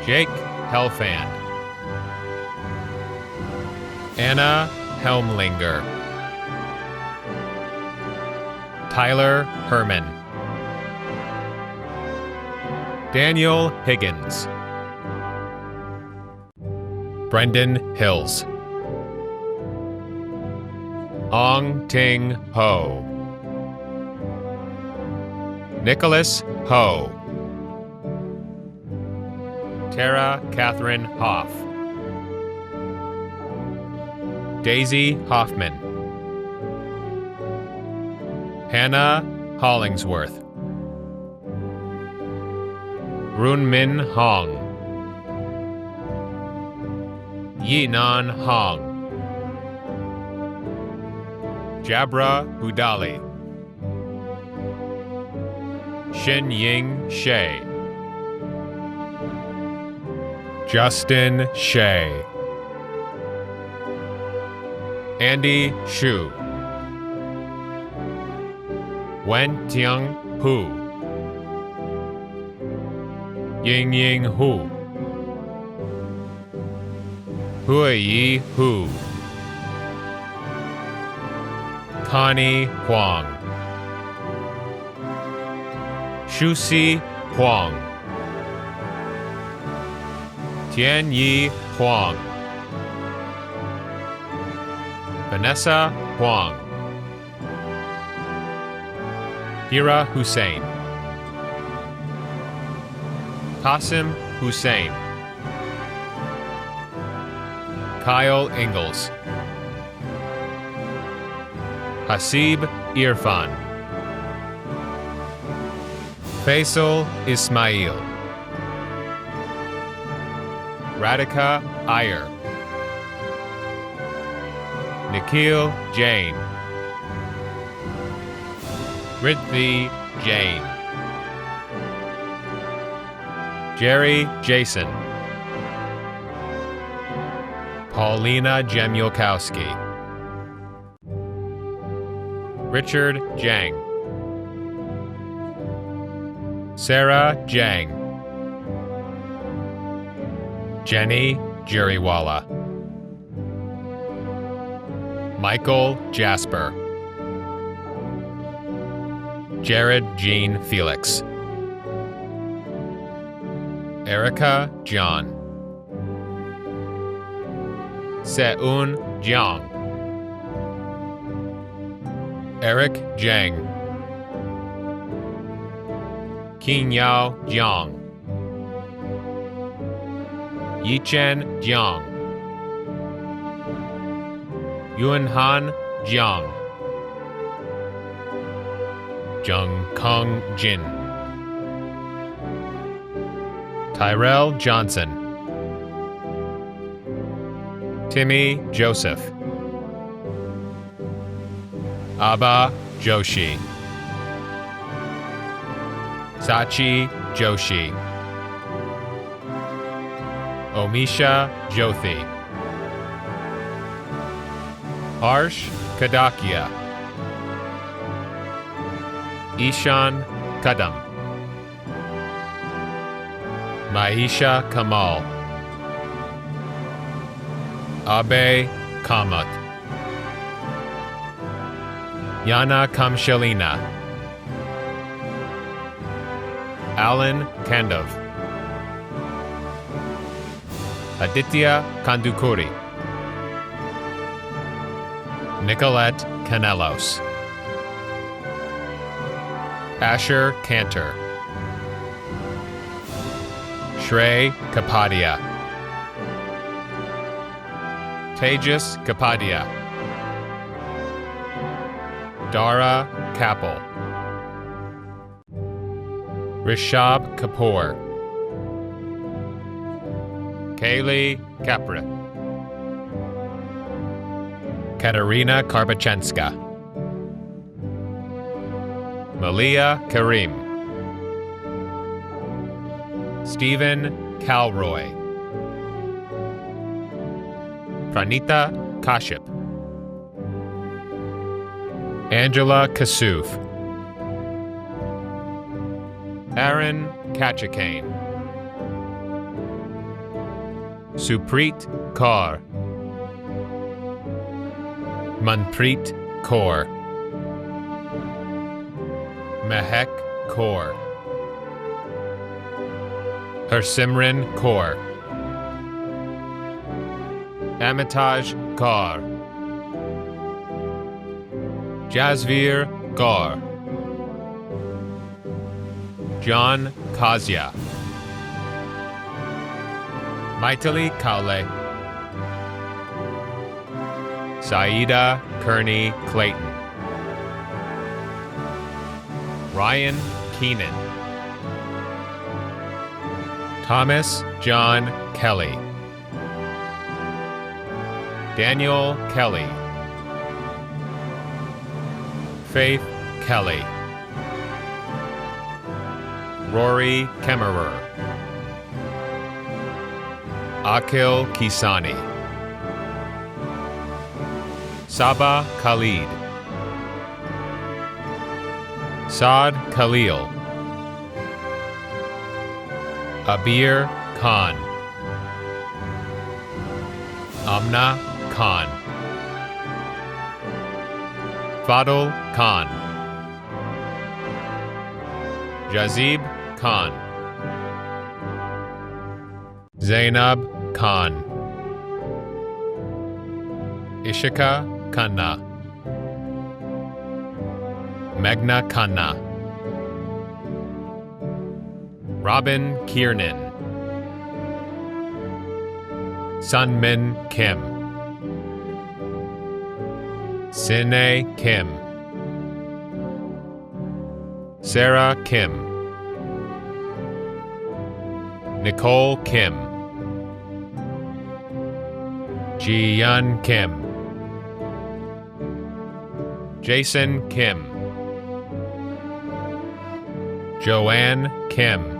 Jake Helfand, Anna Helmlinger, Tyler Herman, Daniel Higgins, Brendan Hills, Ong Ting Ho, Nicholas Ho, Tara Catherine Hoff, Daisy Hoffman, Hannah Hollingsworth, Runmin Hong, Yinan Hong, Jabra Udali, Shin Ying Shea, Justin Shea, Andy Shu, Wen Tiang Hu, Ying Ying Hu, Hui Hu, Connie Huang, Shusi Huang, Tianyi Huang, Vanessa Huang, Hira Hussein, Qasim Hussein, Kyle Ingalls, Hasib Irfan, Faisal Ismail, Radhika Iyer, Nikhil Jain, Riddhi Jain, Jerry Jason, Paulina Jemulkowski, Richard Jang, Sarah Jang, Jenny Juriwala, Michael Jasper, Jared Jean Felix, Erica John. Seun Jiang. Eric Zhang. Qingyao Jiang. Yichen Jiang. Yuanhan Jiang. Jungkong Jin. Tyrell Johnson. Timmy Joseph. Abba Joshi. Sachi Joshi. Omisha Jothi. Harsh Kadakia. Ishan Kadam. Maisha Kamal. Abe Kamat. Yana Kamshelina. Alan Kandov. Aditya Kandukuri. Nicolette Canelos. Asher Cantor. Shrey Kapadia. Tejas Kapadia. Dara Kappel. Rishab Kapoor. Kaylee Capra. Katerina Karbachenska. Malia Karim. Stephen Calroy. Pranita Kashyap. Angela Kasuf. Aaron Kachakane. Supreet Kaur. Manpreet Kaur. Mehek Kaur. Hersimran Kaur. Amitaj Kaur. Jasveer Kaur. John Kazia. Maitali Kaule. Saida Kearney Clayton. Ryan Keenan. Thomas John Kelly. Daniel Kelly. Faith Kelly. Rory Kemmerer. Akil Kisani. Saba Khalid. Saad Khalil. Abir Khan. Amna Khan. Fadl Khan. Jazib Khan. Zainab Khan. Ishika Khanna. Meghna Khanna. Robin Kiernan. Sunmin Kim. Sine Kim. Sarah Kim. Nicole Kim. Ji-Yun Kim. Jason Kim. Joanne Kim.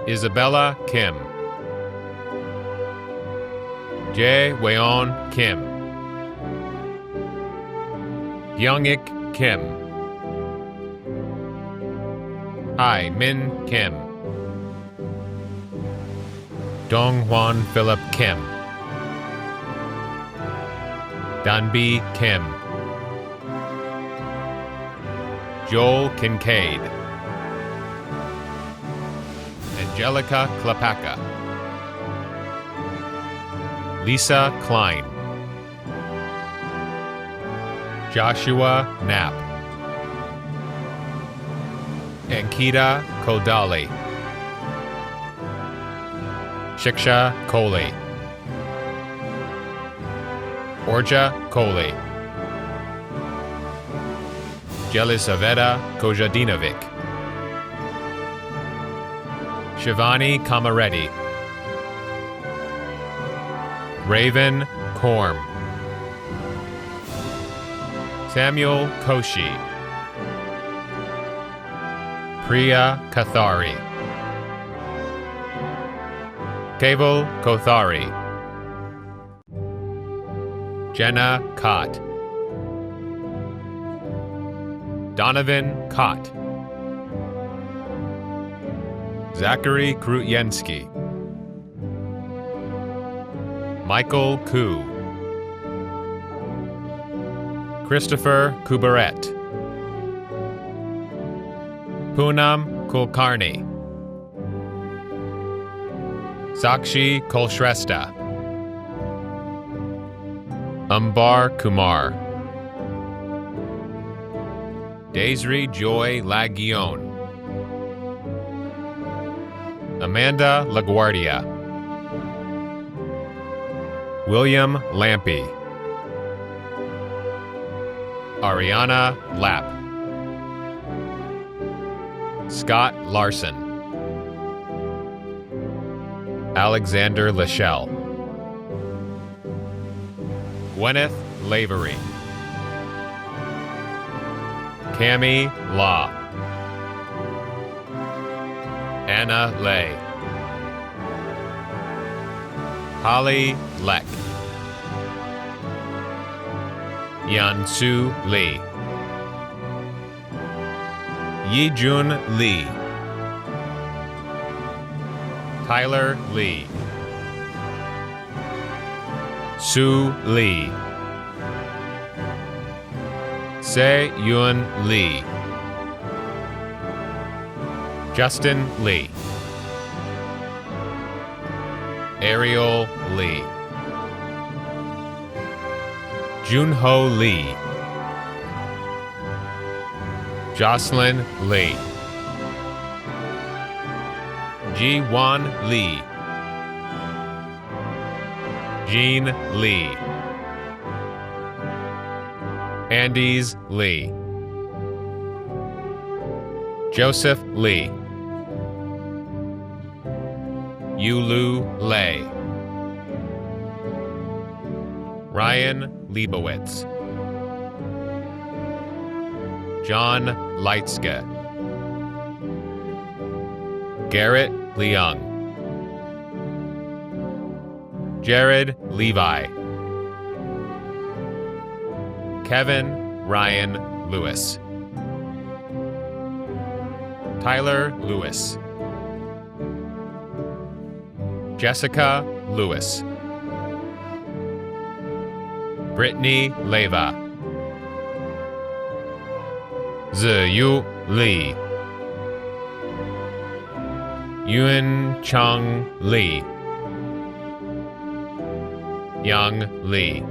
Isabella Kim. Jae Weon Kim. Youngik Kim. Hai Min Kim. Dong-Hwan Philip Kim. Danbi Kim. Joel Kincaid. Angelica Klepaka, Lisa Klein, Joshua Knapp, Ankita Kodali, Shiksha Kohli, Orja Kohli, Jelisaveta Kojadinovic, Shivani Kamareddy, Raven Korm, Samuel Koshi, Priya Kathari, Keval Kothari, Jenna Kott, Donovan Kott, Zachary Krutyenski, Michael Koo, Christopher Kubaret, Poonam Kulkarni, Sakshi Kolshrestha, Ambar Kumar, Desiree Joy Laguion, Amanda LaGuardia, William Lampy, Ariana Lapp, Scott Larson, Alexander Lachelle, Gwyneth Lavery, Cami Law, Anna Lay, Holly Leck, Yansu Lee, Yijun Lee, Tyler Lee, Sue Lee, Se Yun Lee, Justin Lee, Ariel Lee, Junho Lee, Jocelyn Lee, Ji-Wan Lee, Jean Lee, Andes Lee, Joseph Lee, Yulu Lay, Ryan Leibowitz, John Leitzke, Garrett Leung, Jared Levi, Kevin Ryan Lewis, Tyler Lewis, Jessica Lewis, Brittany Leva, Ziyu Lee, Yun Chung Lee, Young Lee,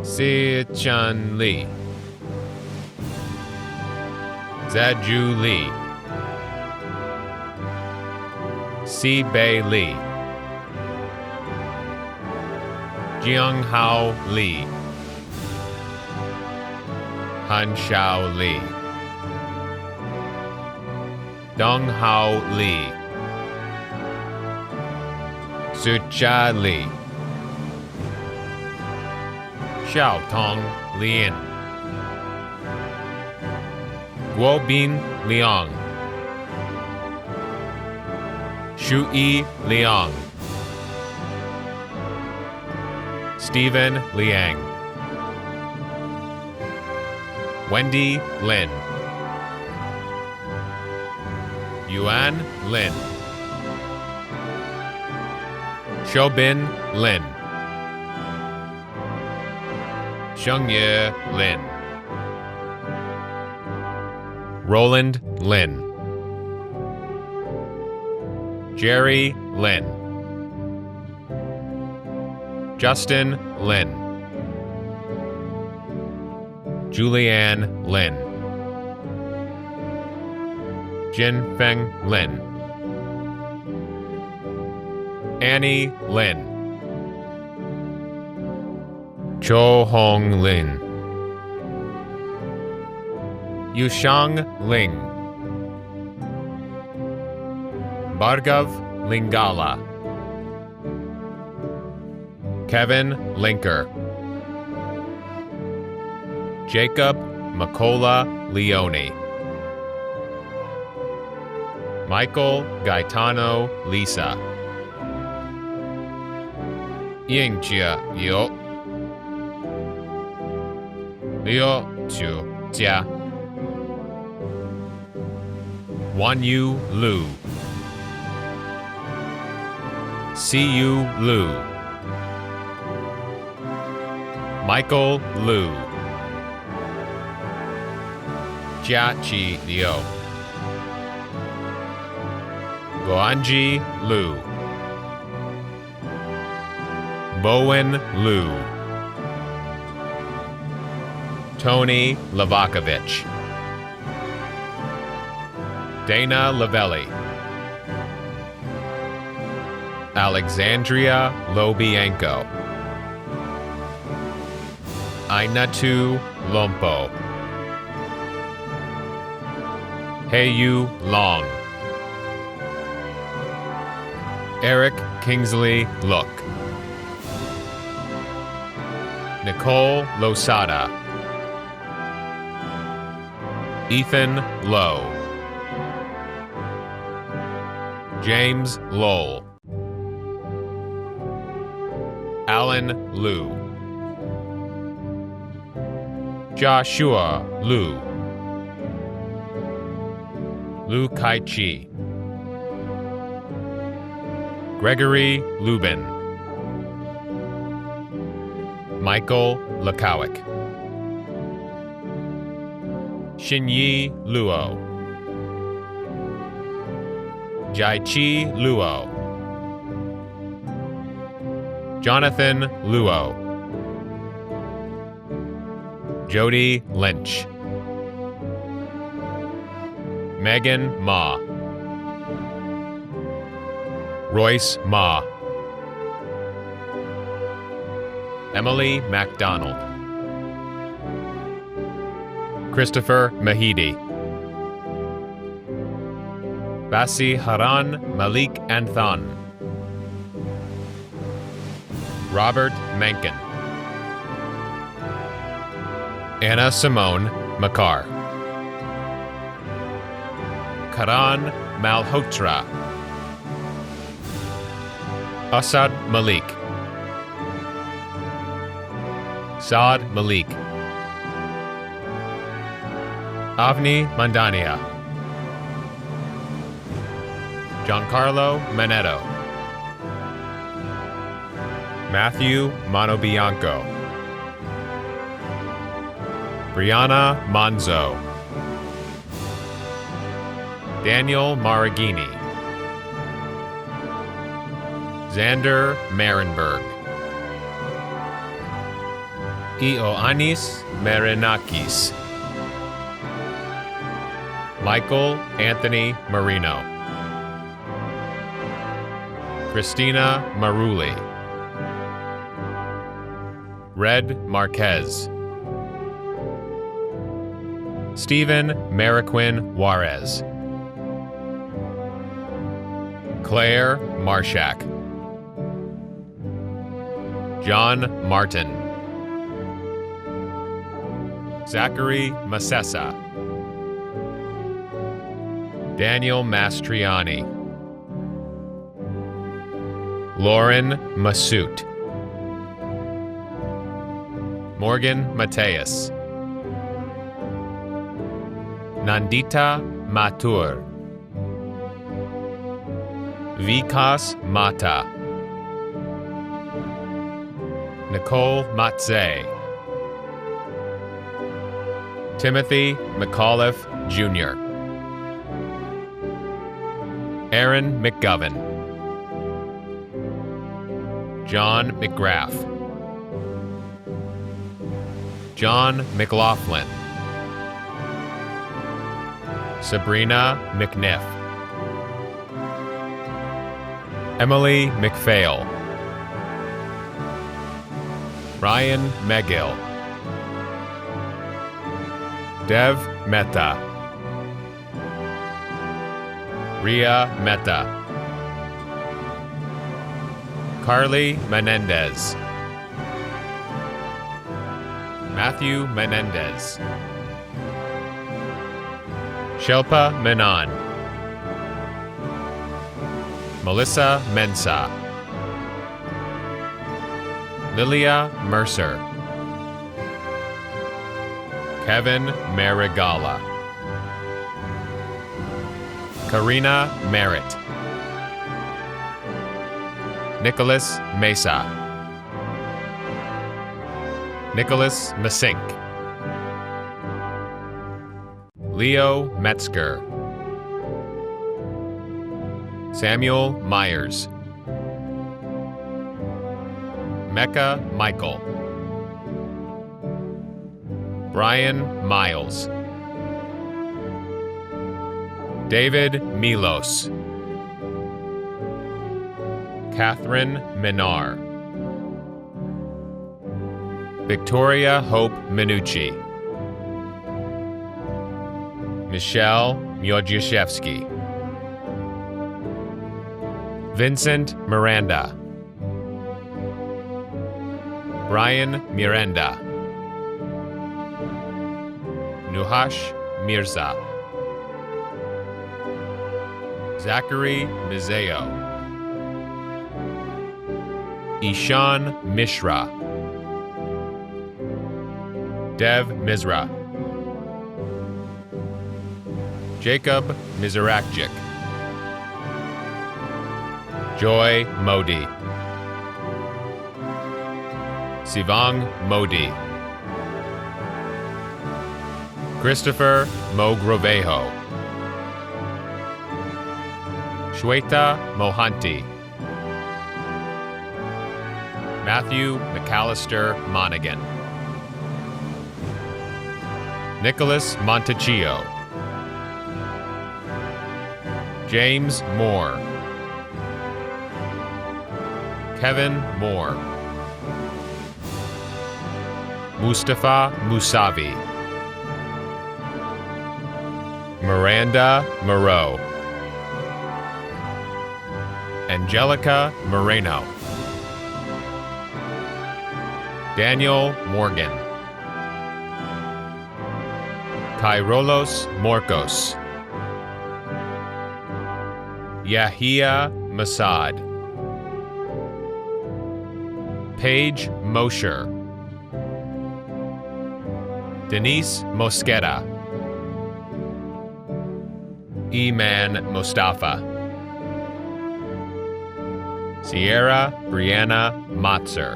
Si Chun Lee, Zaju Lee, Si Bei Lee, Jiang Hao Lee, Han Xiao Lee, Dong Hao Lee, Sucha Lee, Xiao Tong Lin, Guobin Liang, Shui Liang, Stephen Liang, Wendy Lin, Yuan Lin, Xiaobin Lin, Xiangye Lin, Roland Lin, Jerry Lin. Justin Lin. Julianne Lin. Jin Feng Lin. Annie Lin. Cho Hong Lin. Yushang Ling. Bhargav Lingala. Kevin Linker. Jacob Makola Leone. Michael Gaetano Lisa. Yingjia Yo. Liu Chu Jia. Wanyu Lu. Siyu Lu. Michael Lu. Jiaqi Liu. Guanji Lu. Bowen Lu. Tony Lavakovich. Dana Lavelli. Alexandria Lobianco. Ainatu Lompo. Heiyu Long. Eric Kingsley Look. Nicole Losada. Ethan Lowe. James Lowell. Alan Liu. Joshua Liu. Lu Kai-chi. Gregory Lubin. Michael Lakawick. Xinyi Luo. Jaichi Luo. Jonathan Luo. Jody Lynch. Megan Ma. Royce Ma. Emily MacDonald. Christopher Mahidi. Basi Haran Malik Anthan. Robert Menken. Anna Simone Makar. Karan Malhotra. Asad Malik. Saad Malik. Avni Mandania. Giancarlo Manetto. Matthew Monobianco. Brianna Monzo. Daniel Maragini. Xander Marenberg. Ioannis Marinakis. Michael Anthony Marino. Christina Maruli. Red Marquez. Stephen Mariquin Juarez. Claire Marshak. John Martin. Zachary Masessa. Daniel Mastriani. Lauren Massout. Morgan Mateus. Nandita Mathur. Vikas Mata. Nicole Matze. Timothy McAuliffe, Jr. Aaron McGovern, John McGrath, John McLaughlin, Sabrina McNiff, Emily McPhail, Ryan Megill, Dev Mehta, Ria Mehta, Carly Menendez, Matthew Menendez, Shelpa Menon, Melissa Mensah, Lilia Mercer, Kevin Marigala, Karina Merritt, Nicholas Mesa, Nicholas Masink, Leo Metzger, Samuel Myers, Mecca Michael, Brian Miles, David Milos, Catherine Minar, Victoria Hope Minucci, Michelle Miodziszewski, Vincent Miranda, Brian Miranda, Nuhash Mirza, Zachary Mizeo, Ishan Mishra, Dev Mizra, Jacob Mizarakjic, Joy Modi, Sivang Modi, Christopher Mogrovejo, Shweta Mohanty, Matthew McAllister Monaghan, Nicholas Montecchio, James Moore, Kevin Moore, Mustafa Musavi, Miranda Moreau, Angelica Moreno, Daniel Morgan, Kairolos Morcos, Yahia Masad, Paige Mosher, Denise Mosqueda, Eman Mustafa, Sierra Brianna Matzer,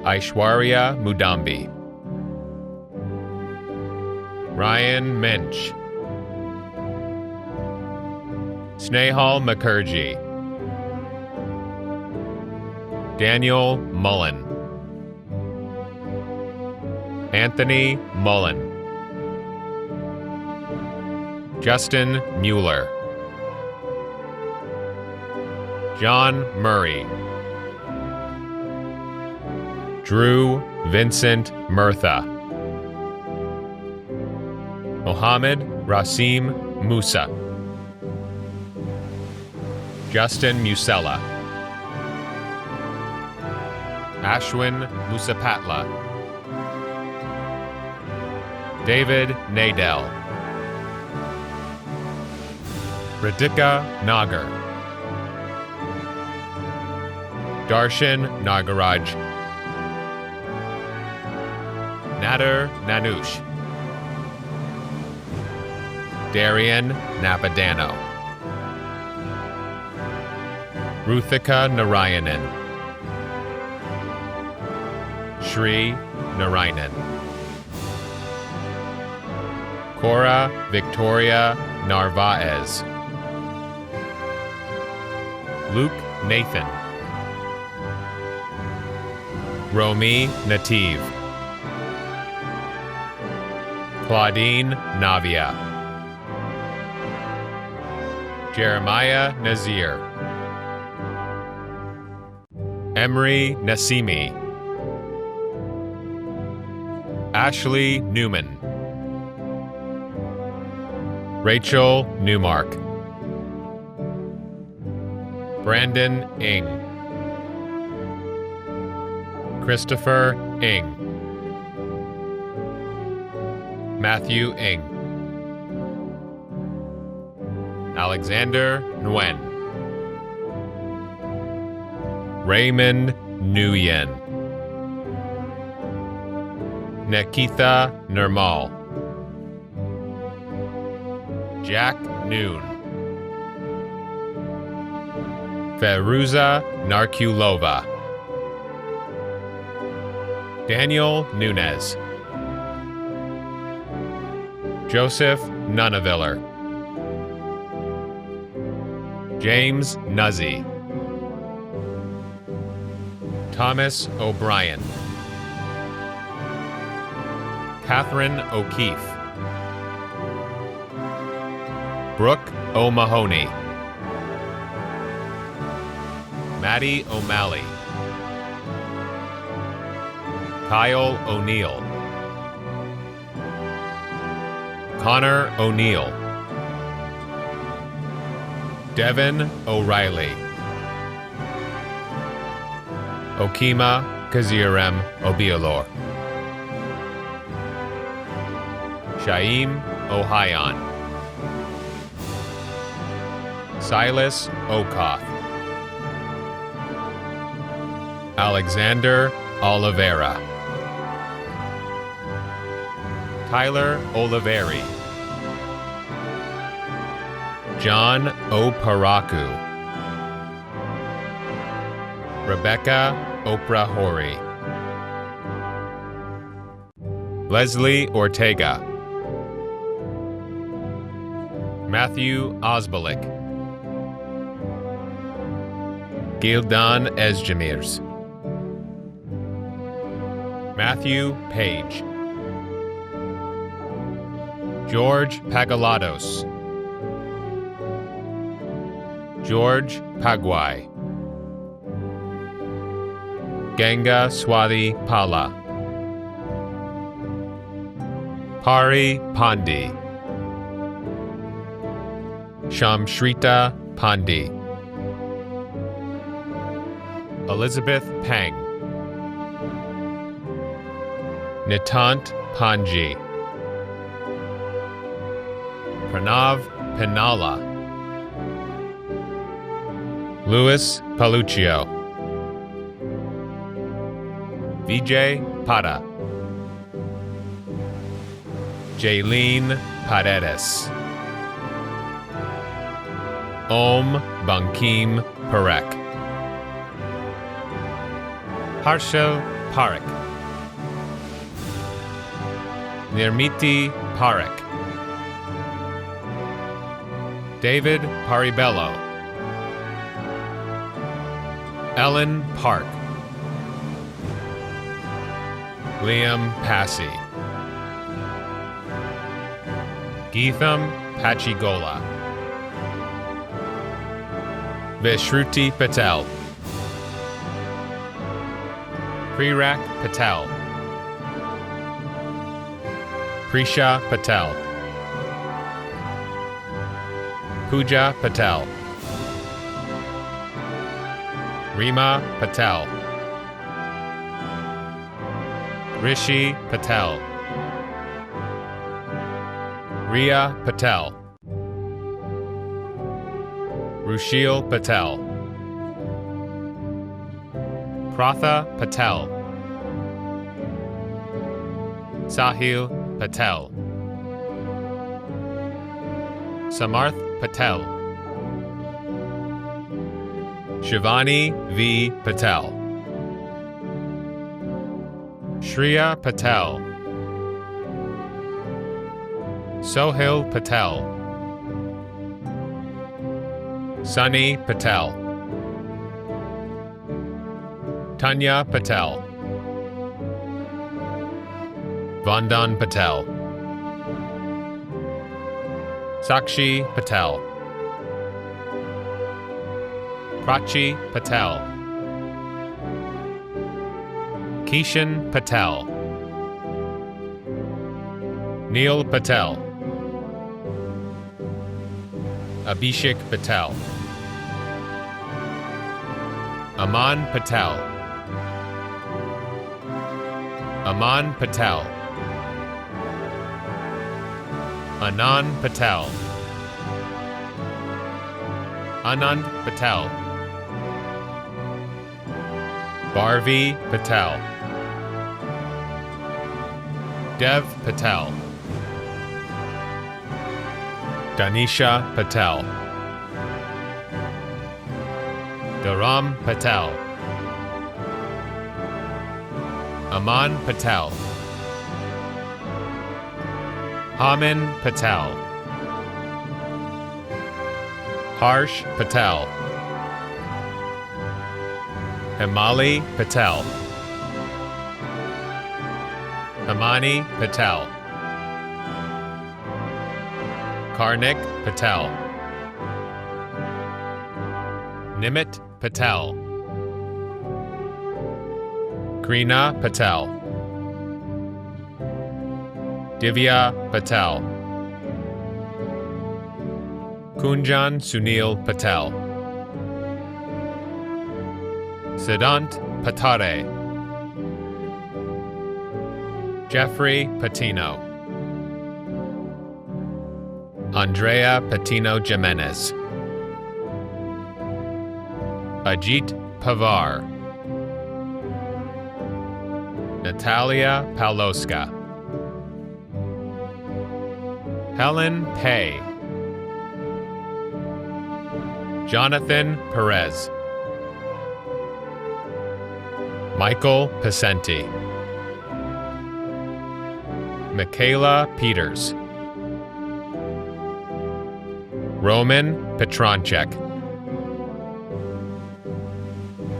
Aishwarya Mudambi, Ryan Minch, Snehal Mukherjee, Daniel Mullen, Anthony Mullen, Justin Mueller, John Murray, Drew Vincent Murtha, Mohammed Rasim Musa, Justin Musella, Ashwin Musapatla, David Nadell, Radhika Nagar, Darshan Nagaraj, Nader Nanush, Darian Napadano, Ruthika Narayanan, Shri Narayanan, Cora Victoria Narvaez. Luke Nathan. Romy Nativ. Claudine Navia. Jeremiah Nazir. Emery Nassimi. Ashley Newman. Rachel Newmark. Brandon Ing. Christopher Ing. Matthew Ing. Alexander Nguyen. Raymond Nguyen. Nikita Nirmal. Jack Noon. Feruza Narkulova. Daniel Nunez. Joseph Nunaviller. James Nuzzy. Thomas O'Brien. Catherine O'Keefe. Brooke O'Mahony. Maddie O'Malley. Kyle O'Neill. Connor O'Neill. Devin O'Reilly. Okima Kazirem Obialor. Shaim Ohayon. Silas Okoth. Alexander Oliveira. Tyler Oliveri. John Oparaku. Rebecca Oprahori. Leslie Ortega. Matthew Osbalik. Gildan Esjamirs. Matthew Page. George Pagalados. George Pagwai. Ganga Swati Pala. Pari Pandi. Shamshrita Pandi. Elizabeth Pang. Nitant Panji. Pranav Pinala. Louis Paluccio. Vijay Pada. Jaylene Paredes. Om Bankim Parek. Harshal Parekh. Nirmiti Parekh. David Paribello. Ellen Park. Liam Passy. Geetham Pachigola. Vishruti Patel. Prerak Patel. Prisha Patel. Pooja Patel. Rima Patel. Rishi Patel. Ria Patel. Rushil Patel. Pratha Patel. Sahil Patel. Samarth Patel. Shivani V. Patel. Shreya Patel. Sohail Patel. Sunny Patel, Tanya Patel, Vandan Patel, Sakshi Patel, Prachi Patel, Kishan Patel, Neil Patel, Abhishek Patel, Aman Patel, Aman Patel, Anand Patel, Anand Patel, Bharvi Patel, Dev Patel, Danisha Patel, Dharam Patel, Aman Patel, Haman Patel, Harsh Patel, Himali Patel, Himani Patel, Karnik Patel, Nimit Patel, Krina Patel, Divya Patel, Kunjan Sunil Patel, Siddhant Patare, Jeffrey Patino, Andrea Patino Jimenez, Ajit Pavar, Natalia Pawlowska, Helen Pei, Jonathan Perez, Michael Pacenti, Michaela Peters, Roman Petronchek,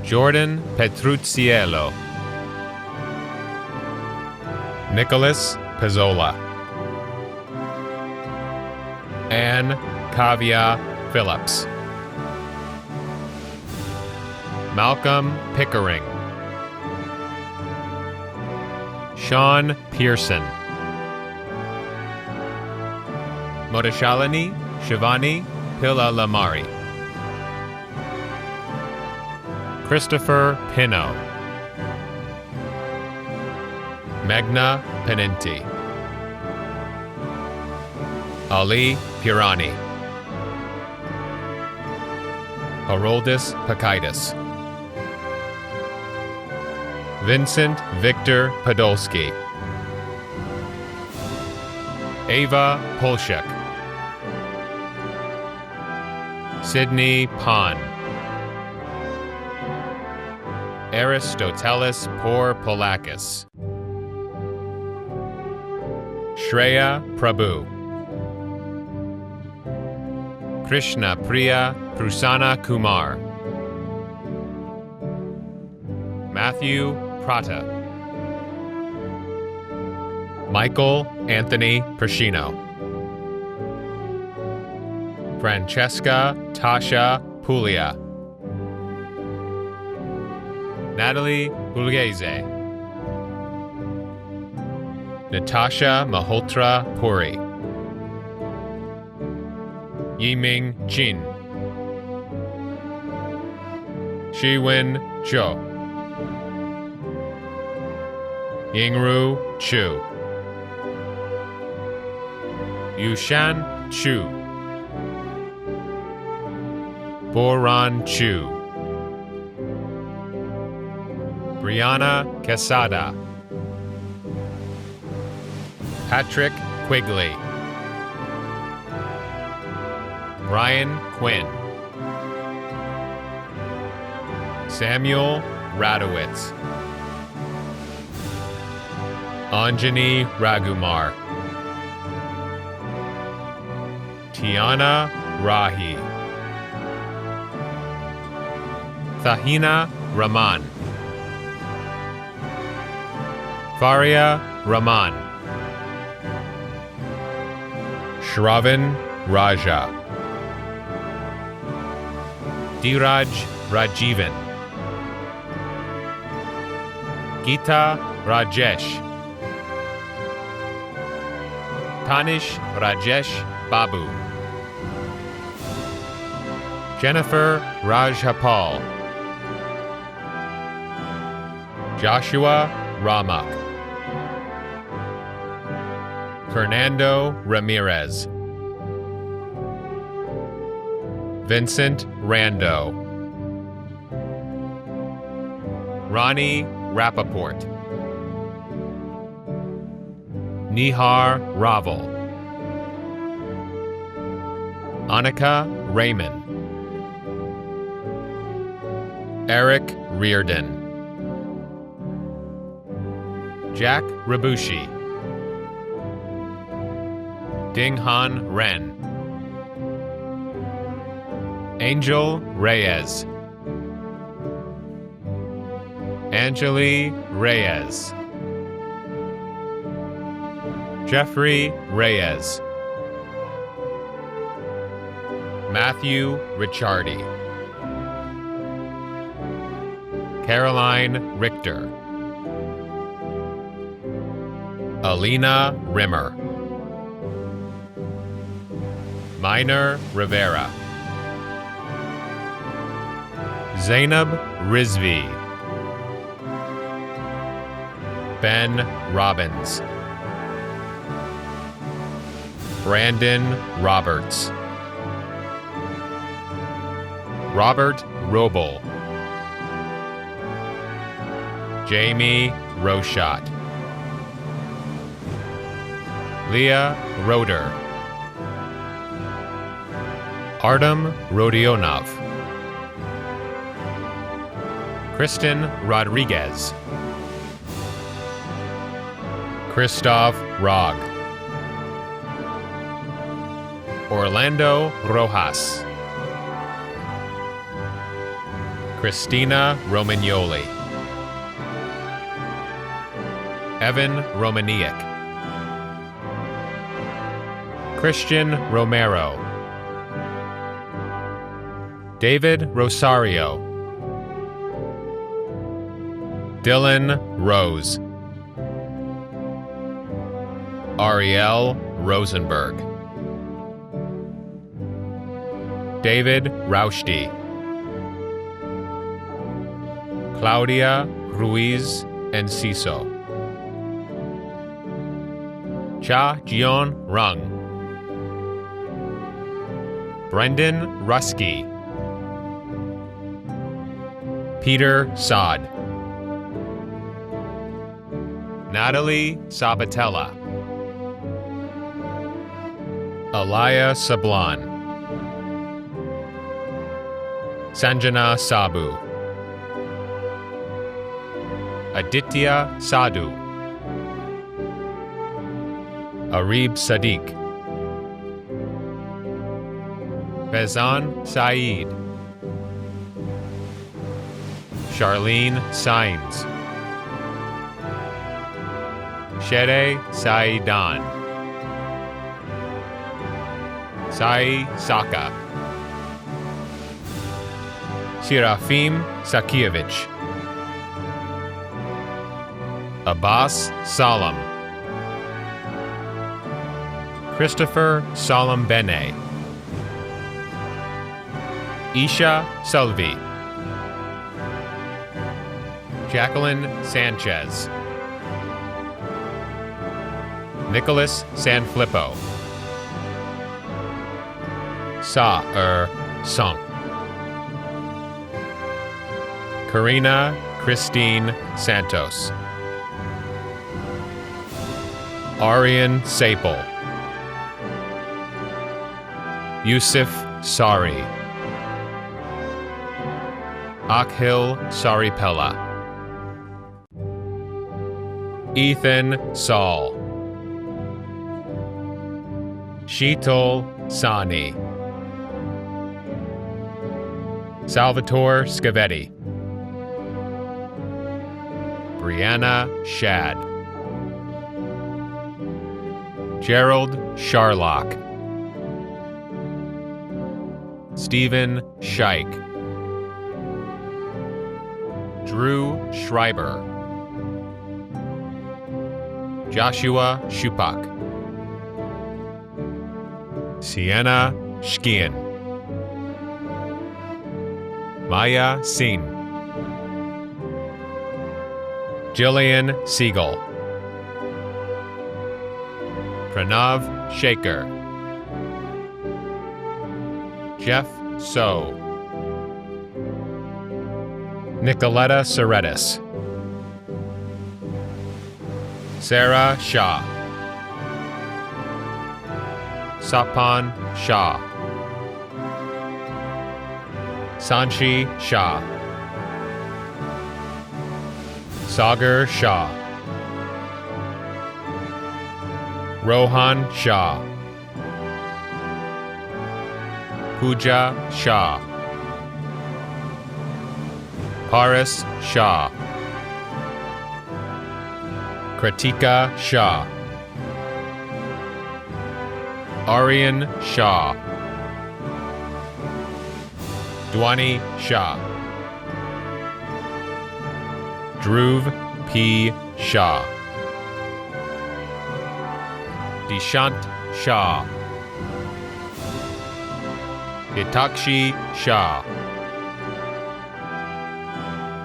Jordan Petruzziello, Nicholas Pizzola, Anne Kavia Phillips, Malcolm Pickering, Sean Pearson, Modashalini Shivani Pillalamari, Christopher Pino, Megna Peninti, Ali Pirani, Haroldus Pakaitis, Vincent Victor Podolsky, Ava Polshek, Sydney Pon, Aristotelis Porpolakis, Shreya Prabhu, Krishna Priya Prusana Kumar, Matthew Prata, Michael Anthony Persino, Francesca Tasha Puglia, Natalie Pugliese, Natasha Malhotra Puri, Yiming Chin, Shiwen Zhou, Yingru Chu, Yushan Chu, Boran Chu, Brianna Quesada, Patrick Quigley, Brian Quinn, Samuel Radowitz, Anjani Ragumar, Tiana Rahi, Thahina Rahman, Faria Rahman, Shravan Raja, Dheeraj Rajivan, Geeta Rajesh, Tanish Rajesh Babu, Jennifer Rajapal, Joshua Ramak, Fernando Ramirez, Vincent Rando, Ronnie Rappaport, Nihar Raval, Annika Raymond, Eric Reardon, Jack Rabushi, Dinghan Ren, Angel Reyes, Angeli Reyes, Jeffrey Reyes, Matthew Ricciardi, Caroline Richter, Alina Rimmer, Minor Rivera, Zainab Rizvi, Ben Robbins, Brandon Roberts, Robert Roble, Jamie Rochat, Leah Roeder, Artem Rodionov, Kristen Rodriguez, Christoph Rogg, Orlando Rojas, Christina Romagnoli, Evan Romaniak, Christian Romero, David Rosario, Dylan Rose, Ariel Rosenberg, David Rauschti, Claudia Ruiz Enciso, Cha Jion Rung, Brendan Rusky, Peter Sod, Natalie Sabatella, Alaya Sablan, Sanjana Sabu, Aditya Sadhu, Arib Sadiq, Bezan Saeed, Charlene Sainz, Shere Saidan, Sai Saka, Sirafim Sakievich, Abbas Salam, Christopher Salam Bene, Isha Salvi, Jacqueline Sanchez, Nicholas Sanfilippo, Song, Karina Christine Santos, Arian Sapel, Yusuf Sari, Akhil Saripella, Ethan Saul, Sheetal Sani, Salvatore Scavetti, Brianna Shad, Gerald Sharlock, Stephen Scheich, Drew Schreiber, Joshua Shupak, Sienna Schkien, Maya Singh, Jillian Siegel, Pranav Shaker, Jeff So, Nicoletta Soretis, Sarah Shah, Sapan Shah, Sanchi Shah, Sagar Shah, Rohan Shah, Pooja Shah, Paris Shah, Kritika Shah, Aryan Shah, Dwani Shah, Dhruv P. Shah, Dishant Shah, Hitakshi Shah,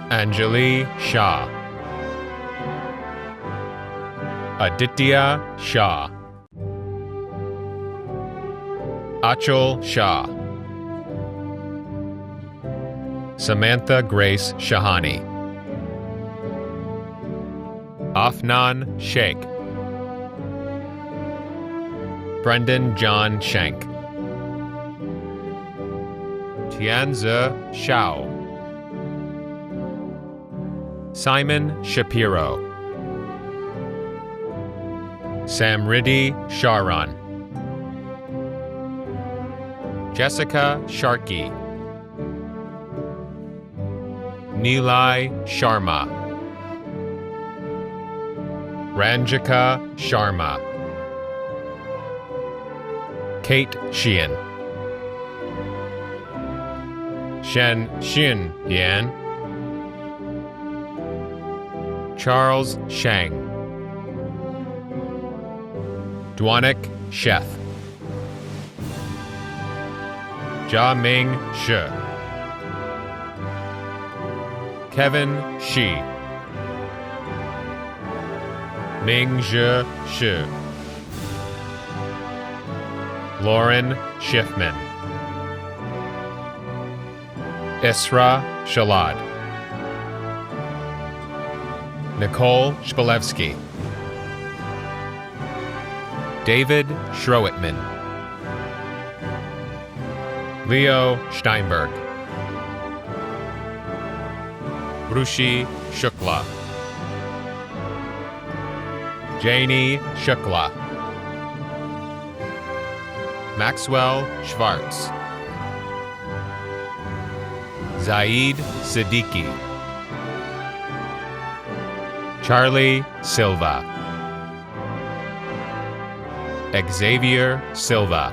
Anjali Shah, Aditya Shah, Achal Shah, Samantha Grace Shahani, Afnan Sheikh, Brendan John Shank, Tianze Shao, Simon Shapiro, Samriddhi Sharan, Jessica Sharkey, Nilai Sharma, Ranjika Sharma, Kate Sheehan, Shen Xin Yan, Charles Shang, Dwanik Sheth, Jia Ming Shi, Kevin Shi, Ming Zhe Shi, Lauren Schiffman, Isra Shalad, Nicole Spalewski, David Schroetman, Leo Steinberg, Rushi Shukla, Janie Shukla, Maxwell Schwartz, Zaid Siddiqui, Charlie Silva, Xavier Silva,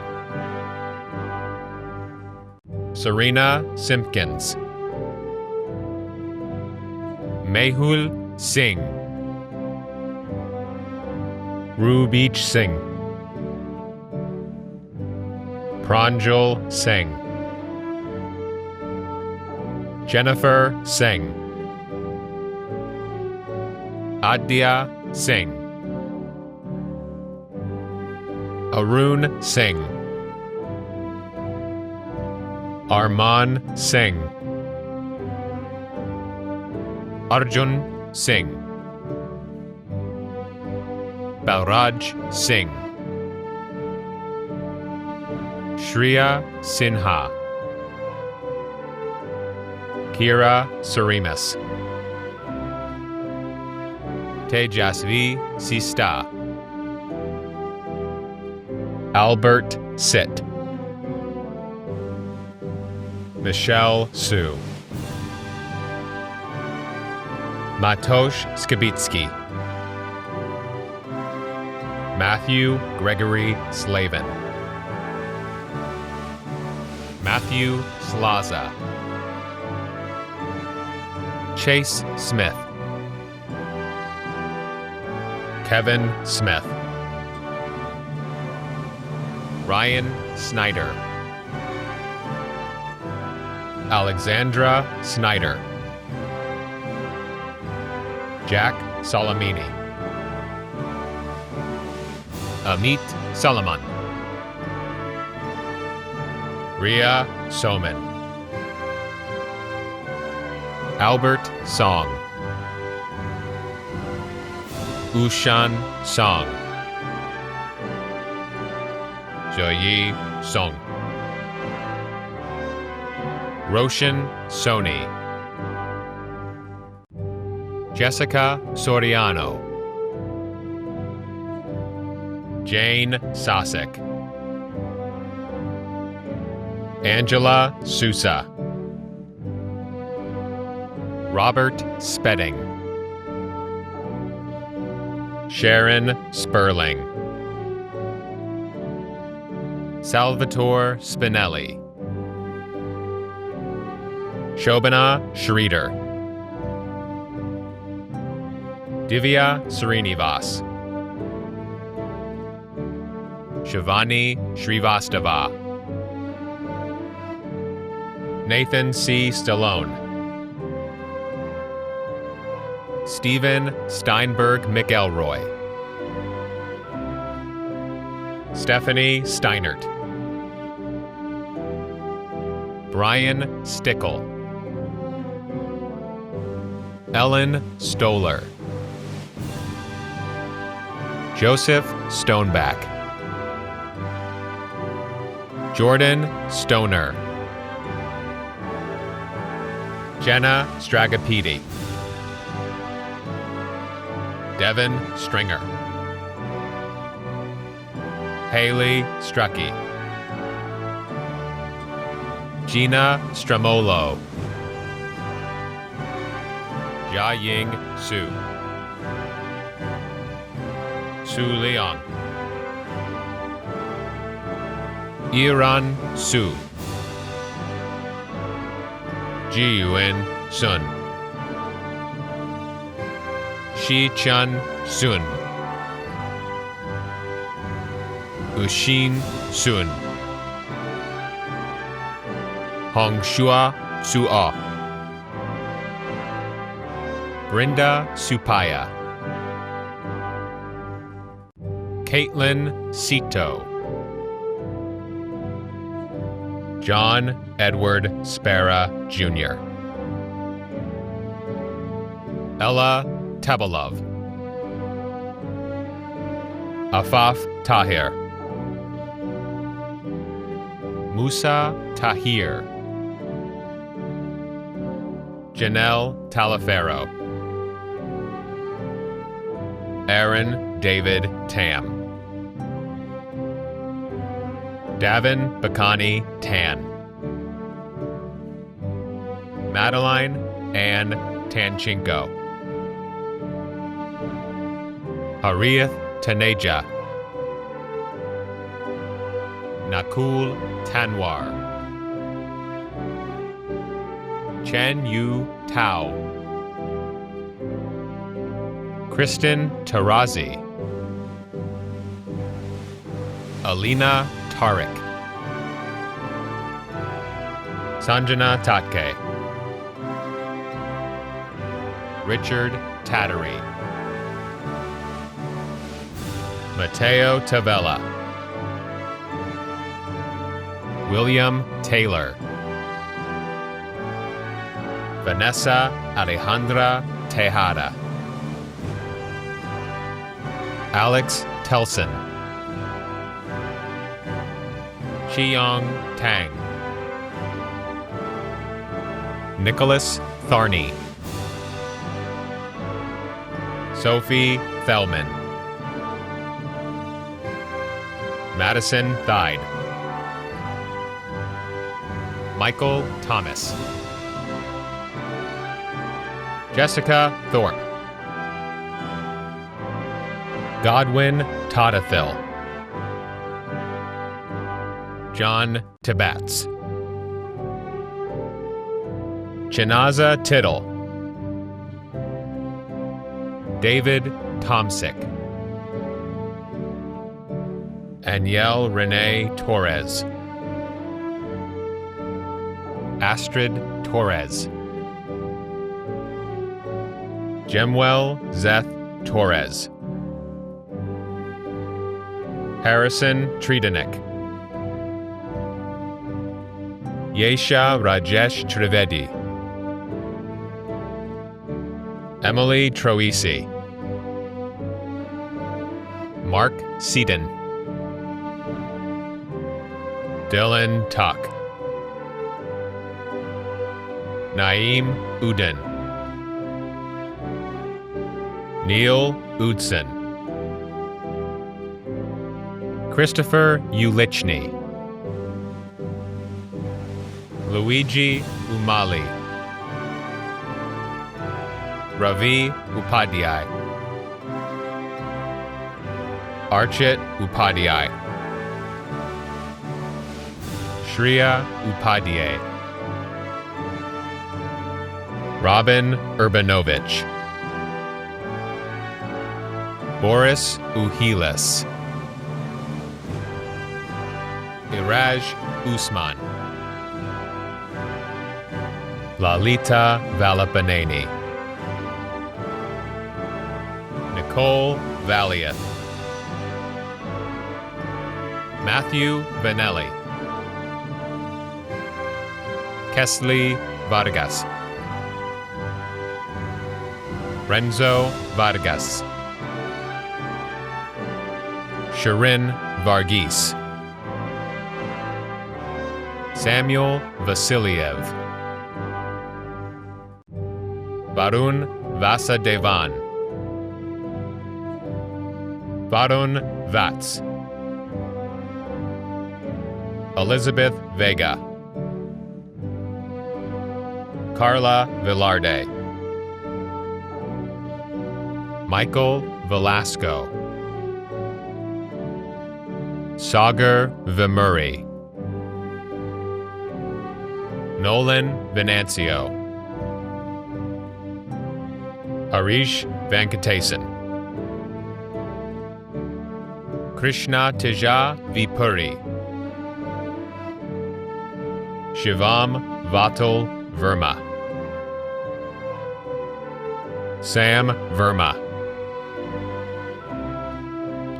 Serena Simpkins, Mehul Singh, Rubeech Singh, Pranjal Singh, Jennifer Singh, Adya Singh, Arun Singh, Arman Singh, Arjun Singh, Balraj Singh, Shreya Sinha, Kira Surimas, Tejasvi Sista, Albert Sit, Michelle Su. Matosh Skibitsky. Matthew Gregory Slavin. Matthew Slaza. Chase Smith. Kevin Smith. Ryan Snyder. Alexandra Snyder. Jack Salamini. Amit Salaman. Ria Soman. Albert Song. Ushan Song. Joyi Song. Roshan Soni. Jessica Soriano. Jane Sosek. Angela Sousa. Robert Spedding. Sharon Sperling. Salvatore Spinelli. Shobana Schreeder. Divya Srinivas. Shivani Srivastava. Nathan C. Stallone. Stephen Steinberg McElroy. Stephanie Steinert. Brian Stickle. Ellen Stoller. Joseph Stoneback. Jordan Stoner. Jenna Stragapedi. Devin Stringer. Haley Strucky. Gina Stramolo. Jia-Ying Su. Su Liang. Iran Su. Ji-Yuen Sun. Shi-Chun Sun. Ushin Sun. Hongshua Su'a. Brinda Supaya. Caitlin Sito. John Edward Spera Jr. Ella Tabalov. Afaf Tahir. Musa Tahir. Janelle Talaferro. Aaron David Tam. Davin Bakani Tan. Madeline Ann Tanchinko. Harith Taneja. Nakul Tanwar. Chen Yu Tao. Kristen Tarazi. Alina Tariq. Sanjana Tatke. Richard Tattery. Mateo Tavella. William Taylor. Vanessa Alejandra Tejada. Alex Telson. Chiyong Tang. Nicholas Tharney. Sophie Thelman. Madison Thide. Michael Thomas. Jessica Thorpe. Godwin Todathil. John Tibbats. Chinaza Tittle. David Tomsick. Aniel Renee Torres. Astrid Torres. Jemwell Zeth Torres. Harrison Tridenick. Yesha Rajesh Trivedi. Emily Troisi. Mark Seaton. Dylan Tuck. Naeem Udin. Neil Udson. Christopher Ulichny. Luigi Umali. Ravi Upadhyay. Archit Upadhyay. Shreya Upadhyay. Robin Urbanovich. Boris Uhilis. Iraj Usman. Lalita Valapaneni. Nicole Valiath. Matthew Vanelli. Kesley Vargas. Renzo Vargas. Shirin Varghese. Samuel Vasiliev. Varun Vasudevan. Varun Vats. Elizabeth Vega. Carla Villarde. Michael Velasco. Sagar Vimuri. Nolan Venancio. Harish Venkatesan. Krishna Teja Vipuri. Shivam Vatal Verma. Sam Verma.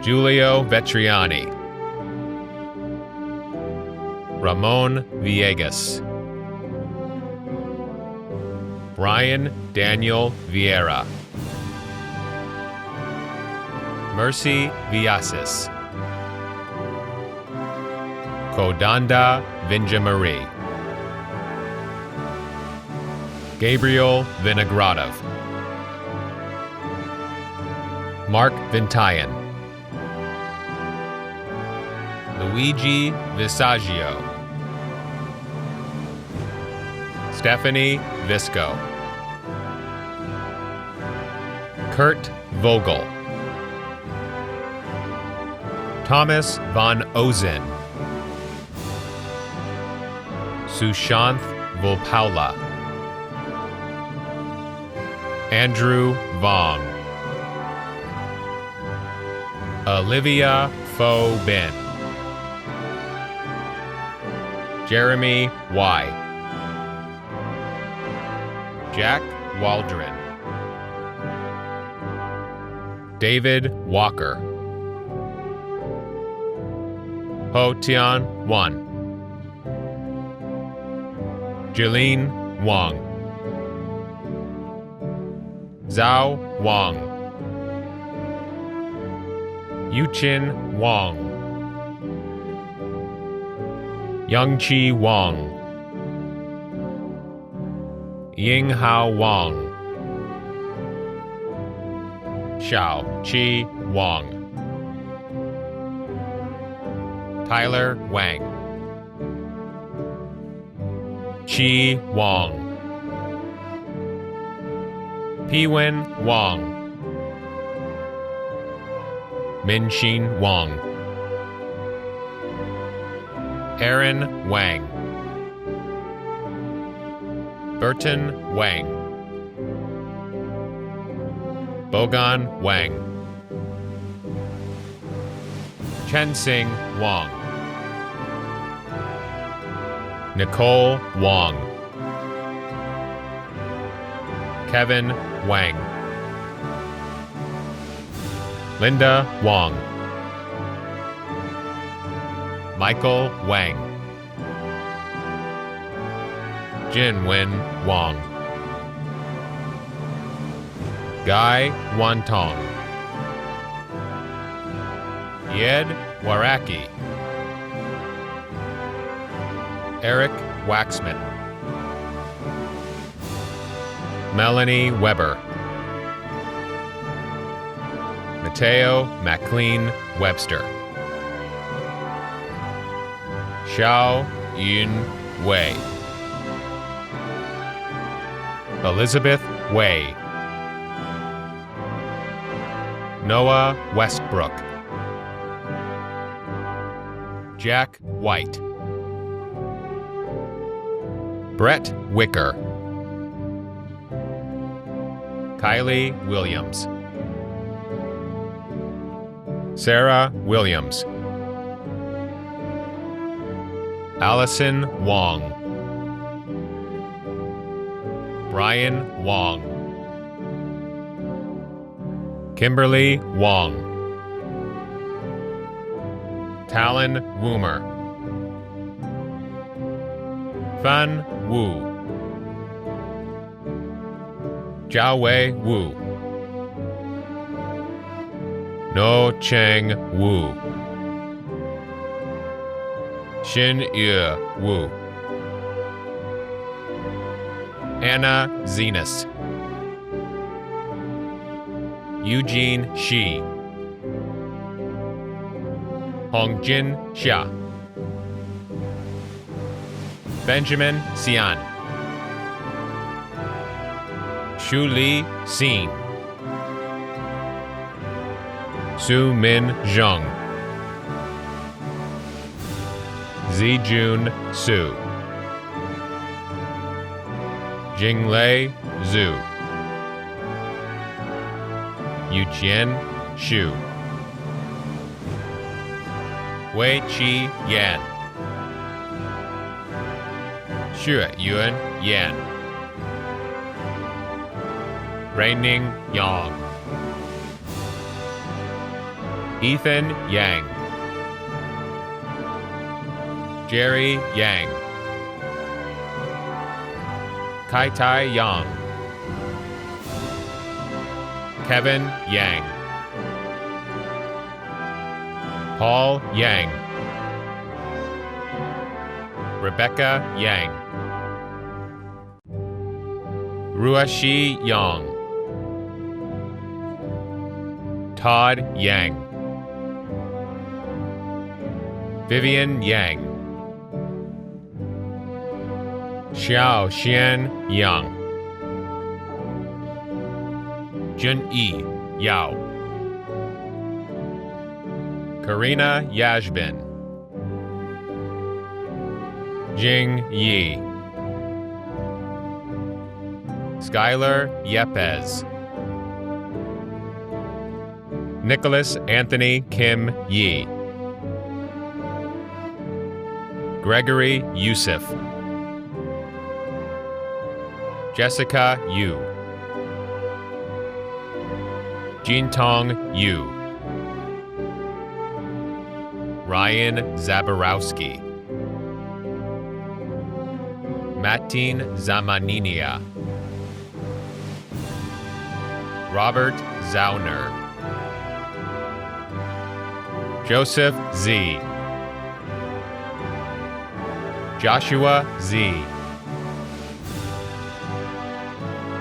Giulio Vetriani. Ramon Villegas. Brian Daniel Vieira. Mercy Villasis. Kodanda Vinjamarie. Gabriel Vinogradov. Mark Vintayan. Luigi Visaggio. Stephanie Visco. Kurt Vogel. Thomas Von Ozen. Sushanth Volpaula. Andrew Vong. Olivia Fo Ben. Jeremy Y. Jack Waldron. David Walker. Ho Tian Wan. Jeline Wang. Zhao Wang. Yuchin Wang. Youngchi Wang. Yinghao Wang. Xiao Chi Wang. Tyler Wang. Chi Wang, Piwen Wang, Minxin Wang, Aaron Wang, Burton Wang, Bogan Wang, Chensing Wang, Nicole Wang, Kevin Wang, Linda Wang, Michael Wang, Jinwen Wang, Guy Wantong, Yed Waraki, Eric Waxman, Melanie Weber, Mateo McLean Webster, Xiao Yun Wei, Elizabeth Wei, Noah Westbrook, Jack White, Brett Wicker, Kylie Williams, Sarah Williams, Allison Wong, Brian Wong, Kimberly Wong, Talon Woomer, Fan Wu, Jiawei Wu, No Cheng Wu, Xin Yue Wu, Anna Zenas, Eugene Shi, Hongjin Xia, Benjamin Xian, Shuli Xin, Su Min Zheng, Zijun Su, Jinglei Zhu, Yuqian Xu, Wei Qi Yan, Xue Yuan Yan, Reining Yang, Ethan Yang, Jerry Yang, Kai Tai Yang, Kevin Yang, Paul Yang, Rebecca Yang, Ruashi Yang, Todd Yang, Vivian Yang, Xiao Xian Yang, Junyi Yao, Karina Yashbin, Jing Yi, Skylar Yepes, Nicholas Anthony Kim Yi, Gregory Yusuf, Jessica Yu, Jintong Yu, Ryan Zaborowski, Matin Zamaninia, Robert Zauner, Joseph Z, Joshua Z,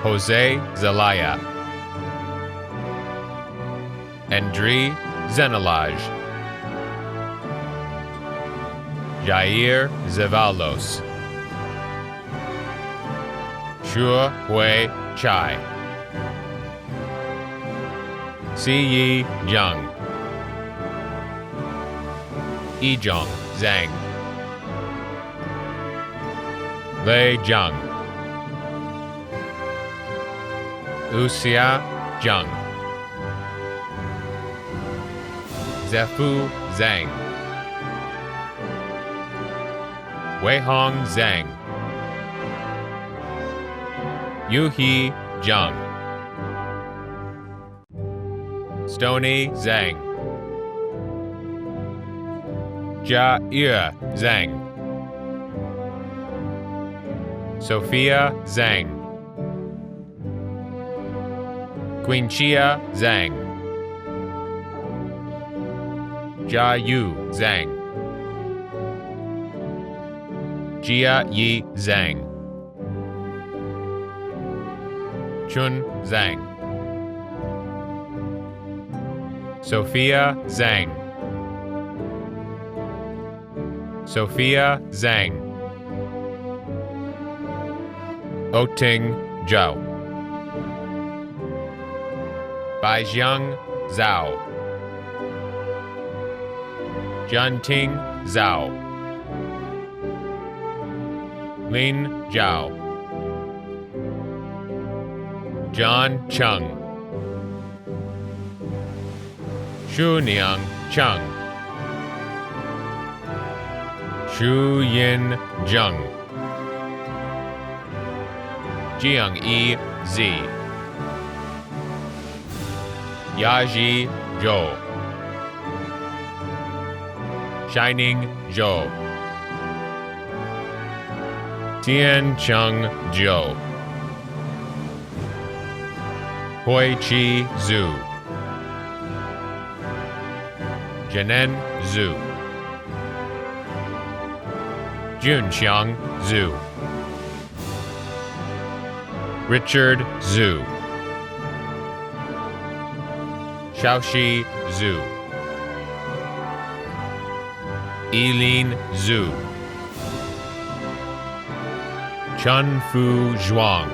Jose Zelaya, Andri Zenelaj, Jair Zevalos, Shu Hui Chai. Si Yi Jiang. Yizhong Zhang. Lei Jiang. Uxia Jiang. Zefu Zhang. Weihong Zhang. Yuhi Jiang. Stony Zhang. Jia Yue Zhang. Sophia Zhang. Quinchia Zhang. Jia Yu Zhang. Jia Yi Zhang. Chun Zhang. Sophia Zhang. Sophia Zhang. Oting Zhao. Baijiang Zhao. Jianting Zhao. Lin Zhao. John Chung. Shuniang Chung. Shu Yin Zheng. Jiang Yi Zi. Yaji Zhou. Shining Zhou. Tian Cheng Zhou. Hui Chi Zhu. Jianen Zhu. Junxiang Zhu. Richard Zhu. Xiaoxi Zhu. Yilin Zhu. Chunfu Zhuang.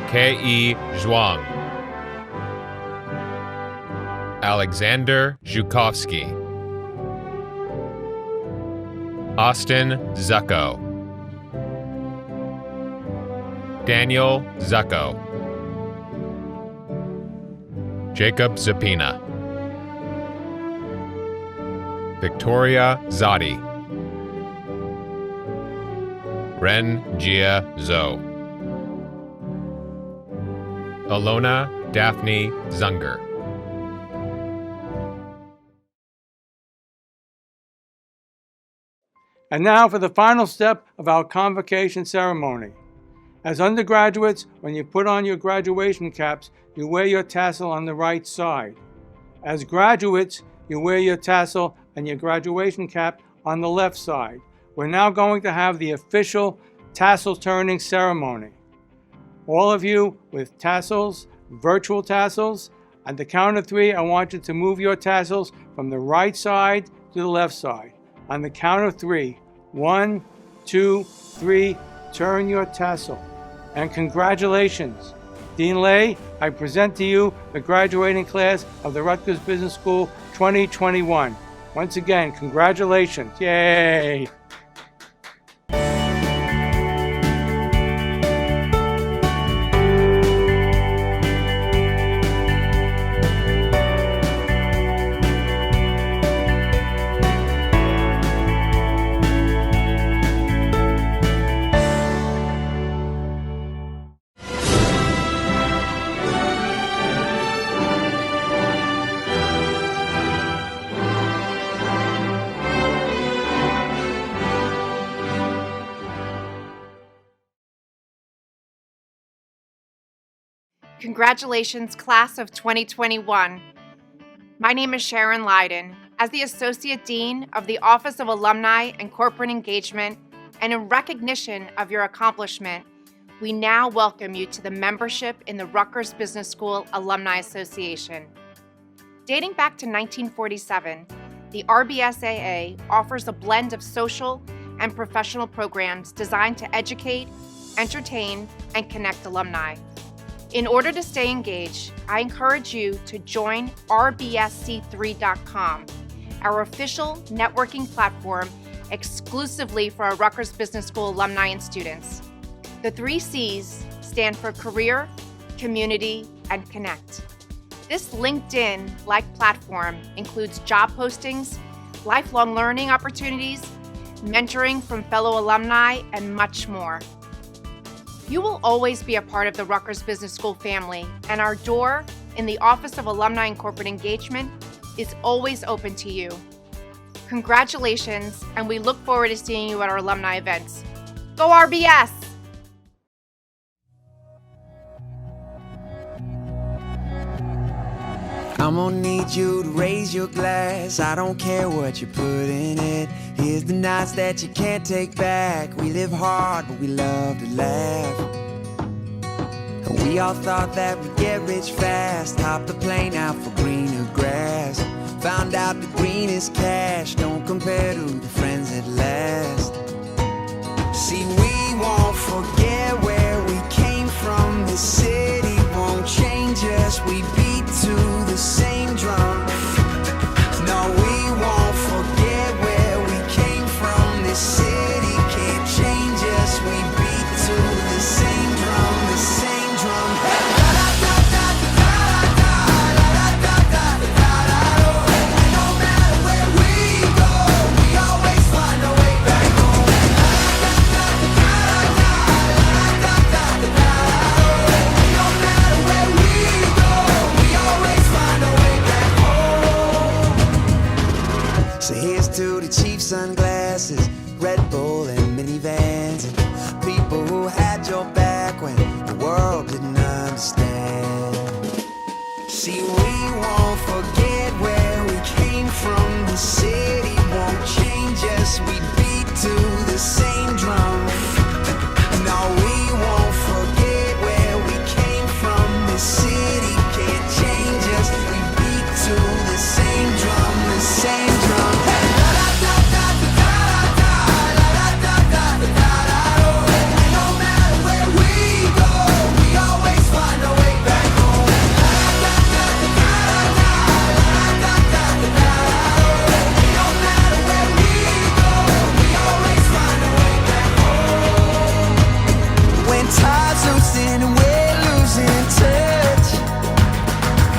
Kei Zhuang. Alexander Zhukovsky. Austin Zucco. Daniel Zucco. Jacob Zapina. Victoria Zadi. Ren Jia Zhou. Alona Daphne Zunger. And now for the final step of our convocation ceremony. As undergraduates, when you put on your graduation caps, you wear your tassel on the right side. As graduates, you wear your tassel and your graduation cap on the left side. We're now going to have the official tassel turning ceremony. All of you with tassels, virtual tassels, at the count of 3, I want you to move your tassels from the right side to the left side. On the count of 3, 1, 2, 3, turn your tassel. And congratulations. Dean Lay, I present to you the graduating class of the Rutgers Business School 2021. Once again, congratulations. Yay! Congratulations, class of 2021. My name is Sharon Leiden. As the Associate Dean of the Office of Alumni and Corporate Engagement, and in recognition of your accomplishment, we now welcome you to the membership in the Rutgers Business School Alumni Association. Dating back to 1947, the RBSAA offers a blend of social and professional programs designed to educate, entertain, and connect alumni. In order to stay engaged, I encourage you to join rbsc3.com, our official networking platform exclusively for our Rutgers Business School alumni and students. The 3 C's stand for career, community, and connect. This LinkedIn-like platform includes job postings, lifelong learning opportunities, mentoring from fellow alumni, and much more. You will always be a part of the Rutgers Business School family, and our door in the Office of Alumni and Corporate Engagement is always open to you. Congratulations, and we look forward to seeing you at our alumni events. Go RBS! I'm gonna need you to raise your glass. I don't care what you put in it. Here's the nights that you can't take back. We live hard, but we love to laugh. And we all thought that we'd get rich fast. Hopped the plane out for greener grass. Found out the greenest cash don't compare to the friends that last. See, we won't forget where we came from. The city won't change us. We beat to the same drum. No, we won't forget where we came from. This city can't change us. We beat to the same drum, the same drum. No matter where we go, we always find a way back home. No matter where we go, we always find a way back home. So here's to the cheap sunglasses, Red Bull and minivans, and people who had your back when the world didn't understand. See, we won't forget where we came from. The city won't change us. We beat to the same drum. No, we won't forget where we came from. The city can't change us. We beat to the same drum, the same drum. No matter where we go, we always find a way back home. No matter where we go, we always find a way back home. When time's losing and we're losing touch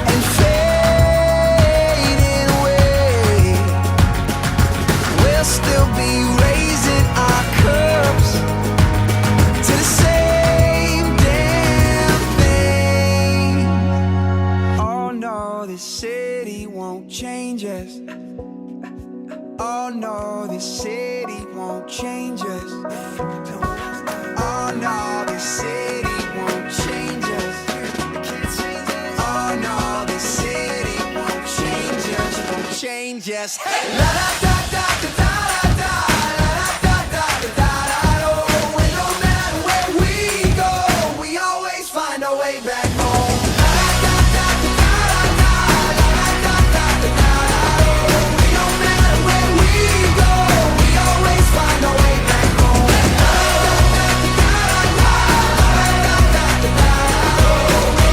and fading away, we'll still be raising our cups to the same damn thing. Oh no, this city won't change us. Oh no, this city won't change us. Oh no, this city won't change us. Oh no, this city won't change us. Won't change us. La da da da da da da. La da da da da da. And no matter where we go, we always find our way back home. La da da da da da. La da da da da da. No matter where we go, we always find our way back home. La da da da da da.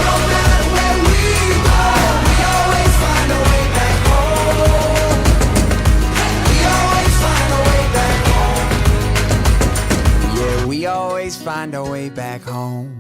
No matter where we go, we always find our way back home. We always find our way back home. Yeah, we always find our way back home.